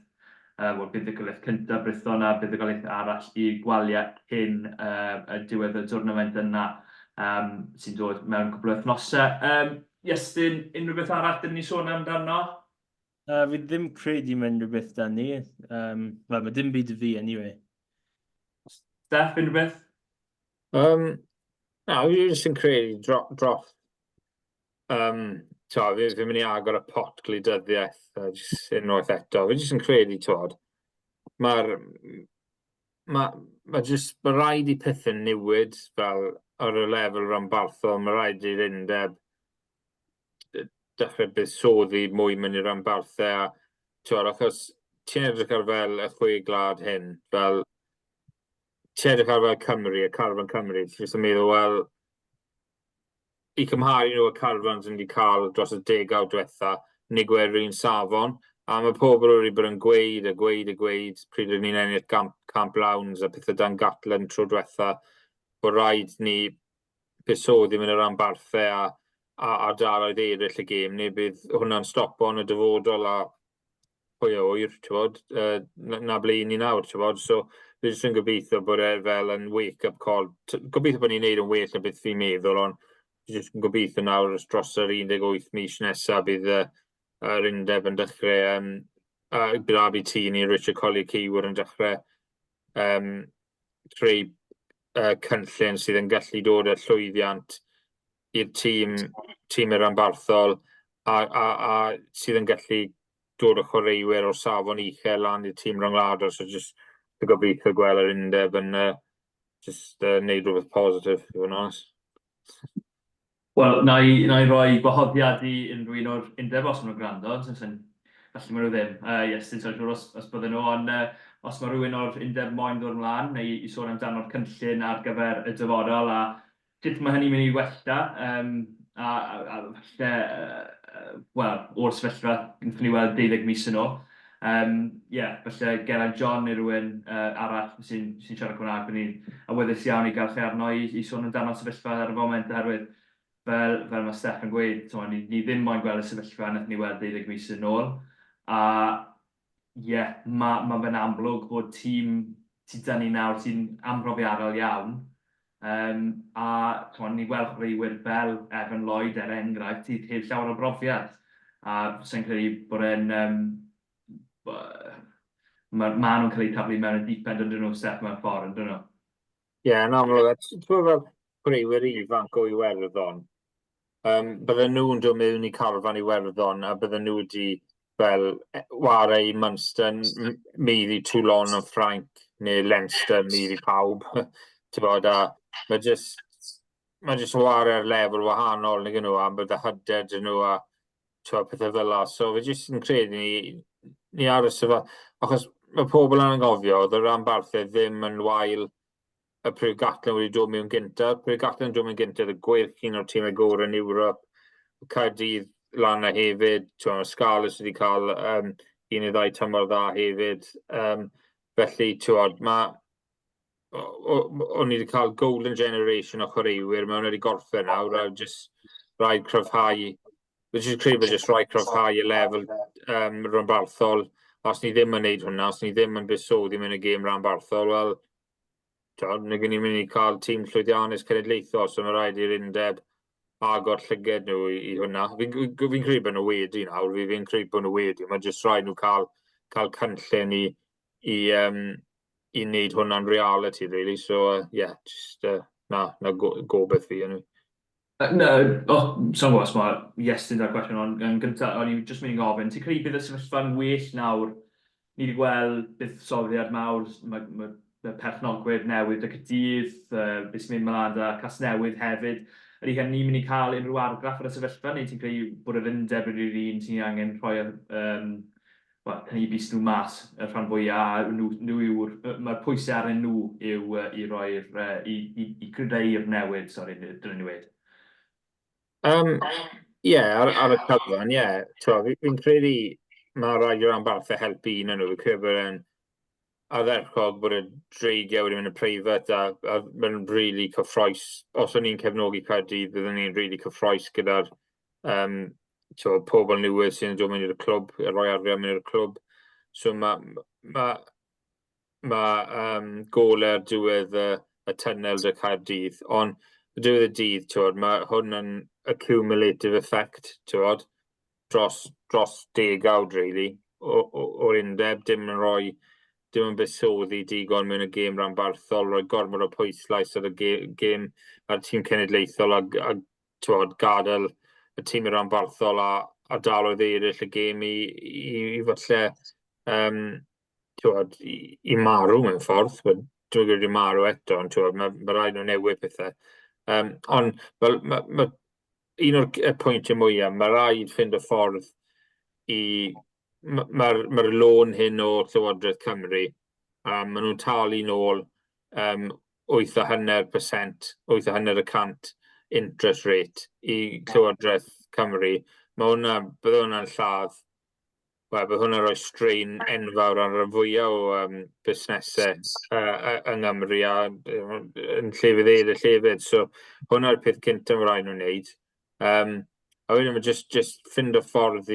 buddugoliaeth cyntaf Brython a buddugoliaeth arall i Gwaliau cyn y diwedd y twrnament yna sy'n dod mewn cwbl o wythnosau. Iestyn, unrhyw beth arall dyn ni sôn amdano? Fi ddim credu mewn unrhyw beth da ni. Mae dim byd fi, anyway. Steff, unrhyw beth? Na, fi jyst yn credu drop. Fi'n mynd i agor y pot glidyddiaeth, jyst unwaith eto. Fi jyst yn credu, mae rhaid i pethau newid fel ar y lefel rhanbarthol, mae rhaid i'r undeb dechrau buddsoddi mwy mewn i'r rhanbarthau, achos ti'n edrych ar fel y Chwe Gwlad hyn, fel ti'n edrych ar fel Cymru, y Carwyn Cymru, ti'n jyst yn meddwl, wel, i cymharu nhw y Carwyns wedi cael dros y 10 diwetha, ni gweddi'r un safon, a mae pobl wedi bod yn gweud pryd o'n ni'n ennill camp lawns a pethau dan gatlen tro diwetha, bod rhaid ni buddsoddi mewn i'r rhanbarthau a ardaloedd eraill y gêm, neu bydd hwnna'n stopo yn y dyfodol a pwy o wyr, na ble ni nawr, so fi jyst yn gobeithio bod e fel yn wake-up call, gobeithio bod ni'n neud yn well na beth fi'n meddwl, ond fi jyst yn gobeithio nawr dros yr 18 mis nesaf bydd yr undeb yn dechrau, bydd ABT ni, Richard Collier Keyword yn dechrau creu cynllun sydd yn gallu dod â llwyddiant i'r tîm yr rhanbarthol a sydd yn gallu dod â chwaraewyr o'r safon uchel lan i'r tîm ryngwladol, so jyst gobeithio gweld yr undeb yn neud rhywbeth positif, i fod yn honest. Wel, na i roi gwahoddiad i unrhyw un o'r undeb os maen nhw'n gwrando, felly maen nhw ddim. Iestyn, so'n siŵr os bydden nhw, ond os mae rhywun o'r undeb moyn ddod ymlaen, neu i sôn amdano'r cynllun ar gyfer y dyfodol, a sut mae hynny'n mynd i wella, a o'r sefyllfa, gynffon ni weld 12 mis yn ôl. Felly Geraint John neu rhywun arall sy'n siarad Cymraeg, bydd ni'n awyddus iawn i gael chi arno i sôn amdano sefyllfa ar y foment, oherwydd fel mae Steffan gweud, ni ddim moyn gweld y sefyllfa nath ni weld 12 mis yn ôl. A mae fe'n amlwg bod tîm sy'n dynnu nawr sy'n amrofiadol iawn. A ni weld chwaraewyr fel Evan Lloyd enghraifft sydd heb llawer o brofiad. A sy'n credu bod mae nhw'n cael eu taflu mewn y deep end yn nhw Steff mewn ffordd, yn nhw. Ie, yn amlwg, ti'n fel chwaraewyr ifanc o Iwerddon. Bydden nhw'n dod mewn i Carwyn i Iwerddon, a bydden nhw wedi fel wario Munster, meiddi Toulon o Ffrainc, neu Leinster, meiddi pawb. Mae jyst wario'r lefel wahanol neu nhw, a bydd y hyder dyn nhw a pethau fel la. So fe jyst yn credu ni ar y sefyllfa, achos mae pobl yn angofio, oedd y rhanbarthau ddim yn wael y pryd Gatlin wedi dod mewn gyntaf. Pryd Gatlin dod mewn gyntaf, y gwerth un o'r tîmau gorau yn Ewrop. Caerdydd lan a hefyd, Scarlett wedi cael un neu ddau tymor dda hefyd. Felly, o'n i wedi cael golden generation o chwaraewyr, mae hwn wedi gorffen nawr, a jyst rhaid cryfhau. Dwi'n credu bod jyst rhaid cryfhau y lefel rhanbarthol. Os ni ddim yn neud hwnna, os ni ddim yn busoddi mewn y gêm rhanbarthol, wel, ni gen i'n mynd i cael tîm llwyddiannus cenedlaethol, so mae rhaid i'r undeb agor llyged nhw i hwnna. Fi'n credu bod nhw wedi nawr, fi'n credu bod nhw wedi. Mae jyst rhaid nhw cael cynllun i wneud hwnna'n reality, really. So, just gobeith fi yn nhw. No, sa'n gwybod os mae Iestyn da'r cwestiwn, ond gyntaf, o'n i'n just mynd i gofyn, ti'n credu bydd y sefyllfa'n well nawr? Ni wedi gweld buddsoddiad mawr, mae perchnogwyr newydd y Caerdydd, beth sy'n mynd mlaen da Casnewydd hefyd. Ydy hynny'n mynd i cael unrhyw argraff ar y sefyllfa, neu ti'n credu bod yr undeb yw'r un sy'n angen rhoi hynny bus nhw mas y rhan fwyaf, mae'r pwysau ar nhw yw i greu'r newid, dyna ni wedi. Ar y cyfan, fi'n credu mae rhaid i'r rhanbarthau helpu un yn nhw. Fi'n credu bod e'n ardderchog bod y dreigiau wedi mynd yn preifat a mae'n rili cyffroes. Os o'n i'n cefnogi Caerdydd, byddwn ni'n rili cyffroes gyda'r pobl newydd sy'n dod mewn i'r clwb, rhoi arian mewn i'r clwb. So mae gole'r diwedd y tunnel dy Caerdydd, ond y diwedd y dydd, mae hwn yn accumulative effect, dros degawd, really, o'r undeb, dim yn busoddi digon mewn y gêm rhanbarthol, rhoi gormod o pwyslais ar y gêm a'r tîm cenedlaethol a gadael y tîm rhanbarthol a daloedd eraill y gêm i falle i marw mewn ffordd. Dwi'n gwybod i marw eto, ond mae rhaid nhw newid pethau. Ond un o'r pwyntiau mwyaf, mae rhaid ffind y ffordd mae'r lôn hyn o Llywodraeth Cymru, maen nhw'n talu nôl 8.5%, 8.5% interest rate i Llywodraeth Cymru. Bydd hwnna'n lladd, bydd hwnna'n rhoi strain enfawr ar y fwyaf o busnesau yng Nghymru a yn llefydd eraill hefyd. So hwnna'r peth cyntaf mae rhaid nhw'n wneud. A wedyn mae just ffind y ffordd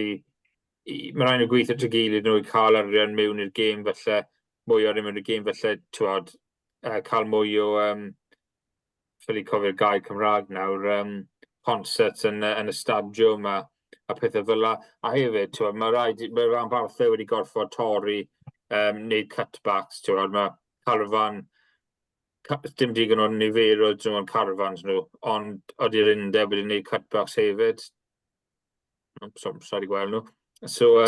mae rhaid nhw gweithio at y gilydd nhw i cael arian mewn i'r gêm felly, mwy o'r mewn i'r gêm felly, cael mwy o, ffili cofio'r gair Cymraeg nawr, concerts yn y stadiwm a pethau fel la. A hefyd, mae rhanbarthau wedi gorfod torri, wneud cutbacks, mae Carwyn, dim digon o'n niferoedd nhw'n Carwyns nhw, ond ydy'r undeb wedi wneud cutbacks hefyd. Sorry gweld nhw. So,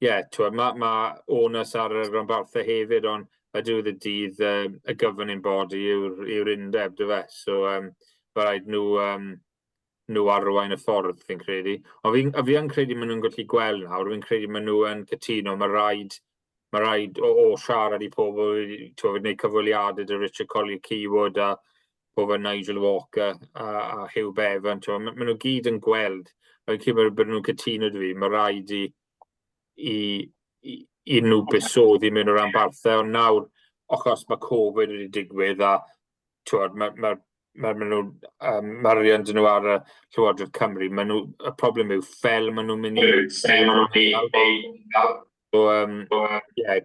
mae onus ar y rhanbarthau hefyd, ond y diwedd y dydd y governing body yw'r undeb, dy fe. So, mae rhaid nhw arwain y ffordd, fi'n credu. Ond fi yn credu maen nhw'n gallu gweld nawr, fi'n credu maen nhw yn cytuno, mae rhaid o siarad i pobl, wedi gwneud cyfweliadau dy Richard Collier-Keywood a pobl Nigel Walker a Hugh Bevan. Maen nhw gyd yn gweld, fi'n credu bod nhw'n cytuno dy fi, mae rhaid i nhw busoddi mewn o'r rhanbarthau. Ond nawr, achos mae Covid wedi digwydd a mae'r marian dyn nhw ar y Llywodraeth Cymru. Y problem yw fel maen nhw'n mynd i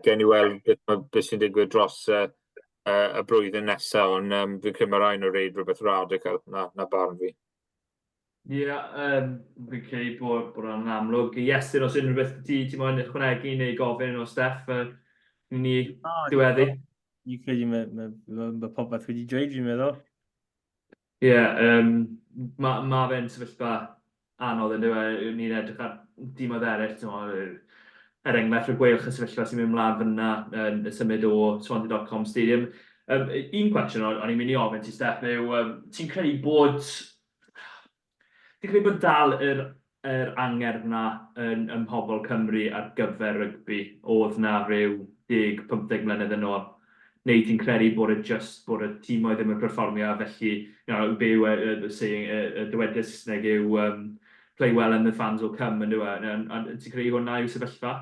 gen i weld beth sy'n digwydd dros y blwyddyn nesaf, ond fi'n credu mae rhaid nhw reid rhywbeth radical na barn fi. Ie, fi'n credu bod yn amlwg. Iestyn, os unrhyw beth ti moyn ychwanegu neu gofyn o Steff, ni diweddu. Fi'n credu mae popeth wedi dweud, fi'n meddwl. Ie, mae fe'n sefyllfa anodd yn dweud, ni'n edrych ar dimoedd eraill, enghraifft o gweilch y sefyllfa sy'n mynd mlaen fyna yn y symud o Swansea.com Stadium. Un cwestiwn o'n i'n mynd i ofyn ti, Steff, yw ti'n credu bod dal yr angerdd yna yn pobl Cymru ar gyfer rygbi oedd na rhyw 10-15 mlynedd yn ôl? Neu ti'n credu bod y tîmoedd ddim yn perfformio, felly byw y dywediad Saesneg yw play well and the fans will come, yn dweud. Ti'n credu hwnna yw sefyllfa?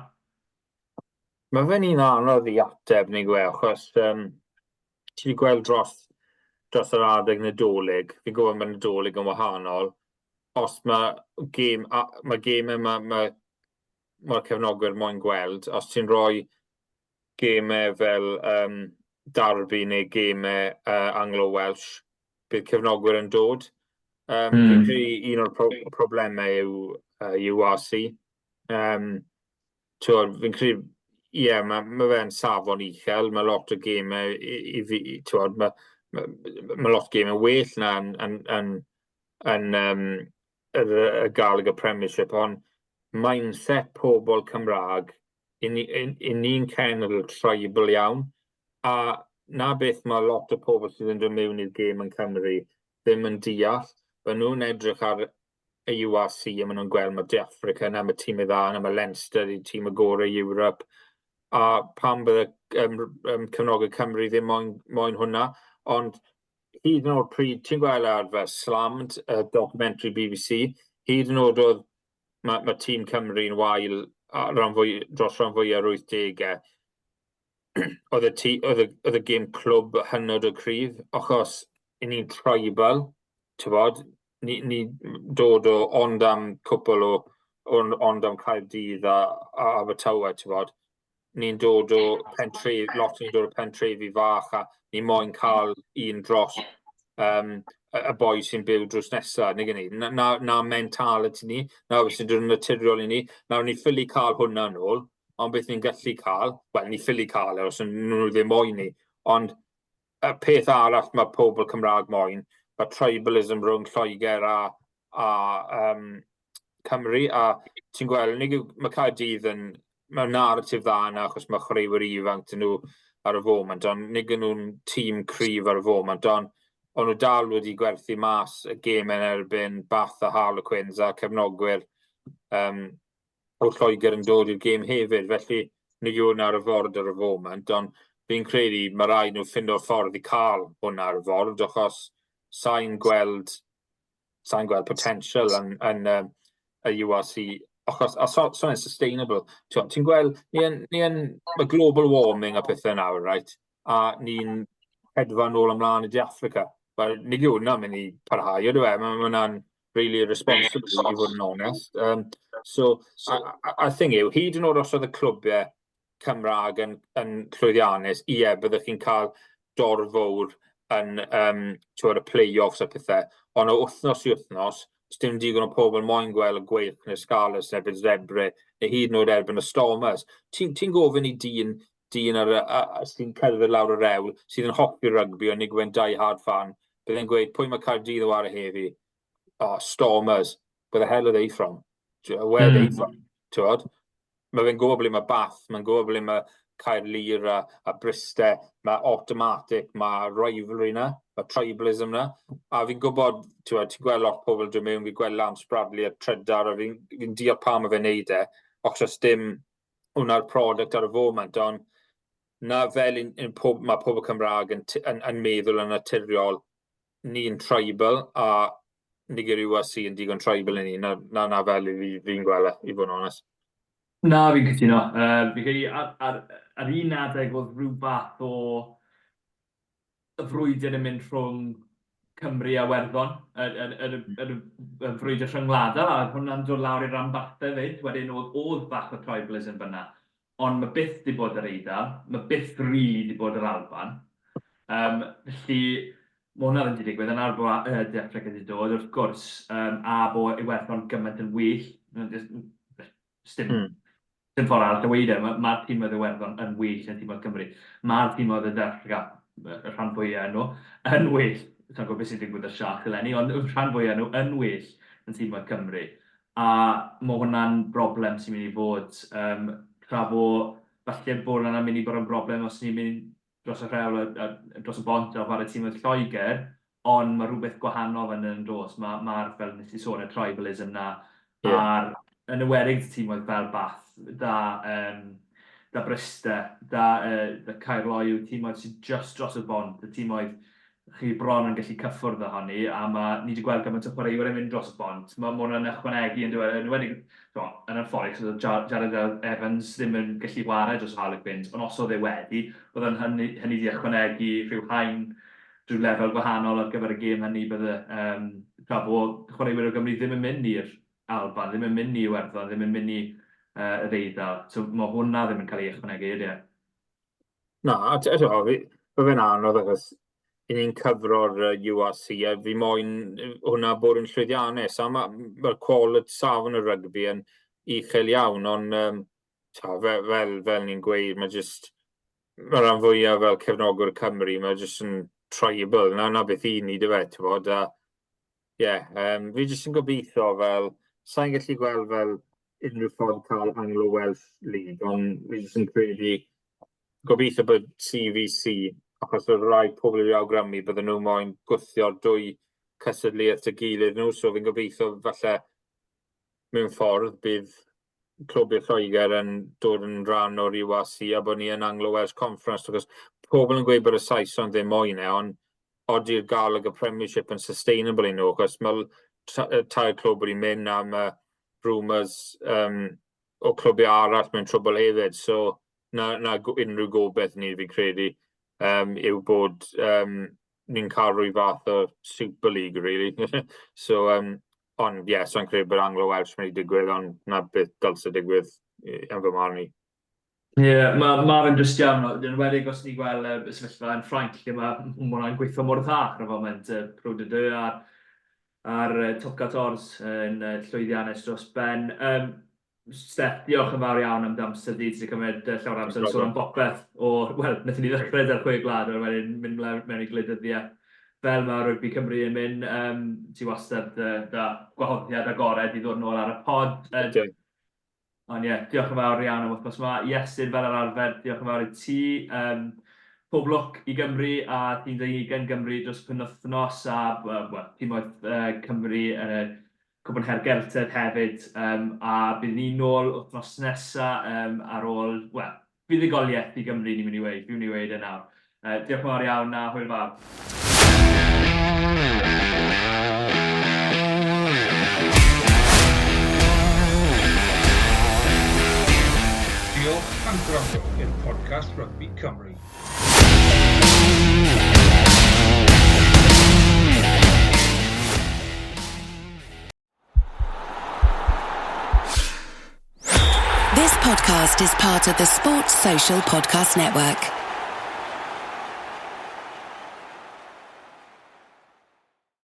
Mae fe'n un anodd i ateb neu gwe, achos ti wedi gweld dros yr adeg Nadolig, fi'n gwybod mae Nadolig yn wahanol, os mae'r gemau mae'r cefnogwyr moyn gweld, os ti'n rhoi gemau fel Derby neu gemau Anglo-Welsh, bydd cefnogwyr yn dod. Fi'n credu un o'r problemau yw URC. Fi'n credu, mae fe'n safon uchel, mae lot o gemau i fi, mae lot o gemau well na yn y Gaelic Premiership, ond mindset pobl Cymraeg, ni'n cenedl tribal iawn, a na beth mae lot o pobl sydd yn dod mewn i'r gêm yn Cymru ddim yn deall. Mae nhw'n edrych ar y URC a maen nhw'n gweld mae De Affrica yna, mae tîm i dda yna, mae Leinster i tîm y gorau Europe, a pam bydd cefnogwyr Cymru ddim moyn hwnna, ond hyd yn oed pryd, ti'n gweld ar fe Slammed, y documentary BBC, hyd yn oed oedd mae tîm Cymru'n wael dros rhan fwy ar 80au, oedd y gêm clwb hynod o cryf, achos ni'n tribal, ti'n bod, ni dod o ond am cwpl o ond am Caerdydd a Abertawe, ti'n bod, ni'n dod o pentrefi, lot ni'n dod o pentrefi fach, a ni moyn cael un dros y boi sy'n byw drws nesaf, neu gynnu, na mentality ni, na beth sy'n dod yn naturiol i ni, nawr ni ffili cael hwnna yn ôl, ond beth ni'n gallu cael, wel, ni ffili cael os nhw ddim moyn ni, ond y peth arall mae pobl Cymraeg moyn, mae tribalism rhwng Lloegr a Cymru, a ti'n gweld, mae Caerdydd mae narratif dda yna, achos mae chwaraewyr ifanc dyn nhw ar y foment, ond nid nhw'n tîm cryf ar y foment, ond nhw dal wedi gwerthu mas y gêm yn erbyn Bath a Harlequins a cefnogwyr o Lloegr yn dod i'r gêm hefyd, felly nid yw'n ar y ford ar y foment, ond fi'n credu mae rhaid nhw ffindo ffordd i cael hwnna ar y ford, achos sa'n gweld potential yn y URC, achos so'n sustainable. Ti'n gweld, mae global warming a pethau nawr, right? A ni'n hedfan nôl ymlaen i De Affrica. Nid yw hwnna'n mynd i parhau, ydw e? Mae hwnna'n really irresponsible, i fod yn honest. So, I think yw, hyd yn oed os oedd y clwbiau Cymraeg yn llwyddiannus, byddwch chi'n cael dorf fawr yn y play-offs a pethau, ond o wythnos i wythnos, dim digon o pobl moyn gweld y gweilch neu Scarlets neu Zebre, neu hyd yn oed erbyn y Stormers. Ti'n gofyn i dyn sy'n cerdded lawr y rewl, sydd yn hoffi rygbi, ond ni'n gwneud die-hard fan, byddai'n gweud, pwy mae Caerdydd o ar y heddi? Stormers. Where the hell are they from? Where are they from? Mae fe'n gwybod ble mae Bath, mae'n gwybod ble mae Caerlyr a Bryste, mae automatic, mae rivalry na, mae tribalism na, a fi'n gwybod, ti'n gweld lot pobl dwi'n mewn, fi'n gweld Lance Bradley a Trydar, a fi'n deall pam mae fe'n neud achos dim hwnna'r product ar y foment, ond na fel mae pobl Cymraeg yn meddwl yn naturiol, ni'n tribal, a ni gyda URC yn digon tribal i ni, na fel fi'n gweld i fod yn honest. Na, fi'n cytuno. Fi'n credu ar un adeg oedd rhyw fath o y frwydr yn mynd rhwng Cymru a Werddon yn y frwydr rhyngwladol, a hwnna'n dod lawr i'r rhanbarthau fyd, wedyn oedd bach o tribalism fyna. Ond mae byth wedi bod yr Eidal, mae byth really wedi bod yr Alban. Felly, mae hwnna ddim wedi digwydd, yna'r bod Defreg wedi dod, wrth gwrs, a bod Iwerddon gymaint yn well. Dim ffordd arall o weid e, mae'r tîm oedd Iwerddon yn well yn tîm oedd Cymru. Mae'r tîm oedd y Defreg, y rhan fwyaf nhw, yn well. Sa'n gwybod beth sy'n digwydd y siach eleni, ond y rhan fwyaf nhw yn well yn tîm oedd Cymru. A mae hwnna'n broblem sy'n mynd i fod. Tra fo, falle bod yna'n mynd i bod yn broblem os ni'n mynd dros y rhewl, dros y bont o fawr y tîm oedd Lloegr, ond mae rhywbeth gwahanol yn dros. Mae'r, fel nes i sôn, y tribalism na, a'r yn ymwedig tîm oedd fel Bath, da Bryste, da Cael yw tîm oedd sy'n just dros y bont, y tîm oedd chi bron yn gallu cyffwrdd ohoni, a ni wedi gweld gymaint o chwaraewyr yn mynd dros y bont. Mae hwnna'n ychwanegu yn dweud, yn ymffordd, Jared Evans ddim yn gallu chwarae dros Harlequins, ond os oedd e wedi, oedd hynny wedi ychwanegu rhyw hain drwy lefel gwahanol ar gyfer y gêm hynny, bydde tra bod chwaraewyr o Gymru ddim yn mynd i'r Alban, ddim yn mynd i Iwerddon, ddim yn mynd i yr Eidal. So mae hwnna ddim yn cael ei ychwanegu, ydy e? Na, fe fe'n anodd achos i ni'n cyfro'r URC a fi moyn hwnna bod yn llwyddiannus a mae'r quality safon y rygbi yn uchel iawn ond fel ni'n gweud mae'r rhan fwyaf fel cefnogwr Cymru mae jyst yn tribal na beth i ni dy fe fi jyst yn gobeithio fel sa'n gallu gweld fel unrhyw ffordd cael Anglo-Welsh League ond fi jyst yn credu gobeithio bod CVC achos oedd rai pobl wedi awgrymu bydden nhw moyn gwthio'r dwy cystadleuaeth dy gilydd nhw, so fi'n gobeithio falle mewn ffordd bydd clwb i'r Lloegr yn dod yn rhan o'r URC a bod ni yn Anglo-Welsh Conference, achos pobl yn gweud bod y Saeson ddim moyn ond odi'r gael y Premiership yn sustainable i nhw, achos mae'r tair clwb wedi mynd am rumours o clwbiau arall mewn trwbl hefyd, so na unrhyw gobeith ni fi'n credu. Yw bod ni'n cael rhyw fath o Super League, really. So, ond, so'n credu bod Anglo-Welsh yn ei digwydd, ond na beth dylse digwydd yn fy marn i. Mae fe'n drist iawn. Yn wedi os ni gweld y sefyllfa yn Ffrainc, lle mae hwnna'n gweithio mor dda ar y foment. Chwildro'r a'r Twrnament yn llwyddiannus dros ben. Steff, diolch yn fawr iawn am damser di, ti wedi cymryd llawer amser sôn am bopeth wnaethon ni ddechrau ar Chwe Gwlad a wedyn mynd mewn i glydyddiaeth fel mae rygbi Cymru yn mynd, ti wastad da gwahoddiad agored i ddod nôl ar y pod. Ond diolch yn fawr iawn am wythnos yma. Iestyn fel yr arfer, diolch yn fawr i ti. Pob lwc i Gymru a tîm 20 Gymru dros penwythnos a tîm oedd Cymru yn y Cwbl Hergelted hefyd, a bydd ni'n nôl wythnos nesaf ar ôl, fuddugoliaeth i Gymru ni'n mynd i weid, fi'n mynd i weid e nawr. Diolch yn fawr iawn a hwyl fawr. Diolch am gwrando i'r podcast Rugby Cymru. This podcast is part of the Sports Social Podcast Network.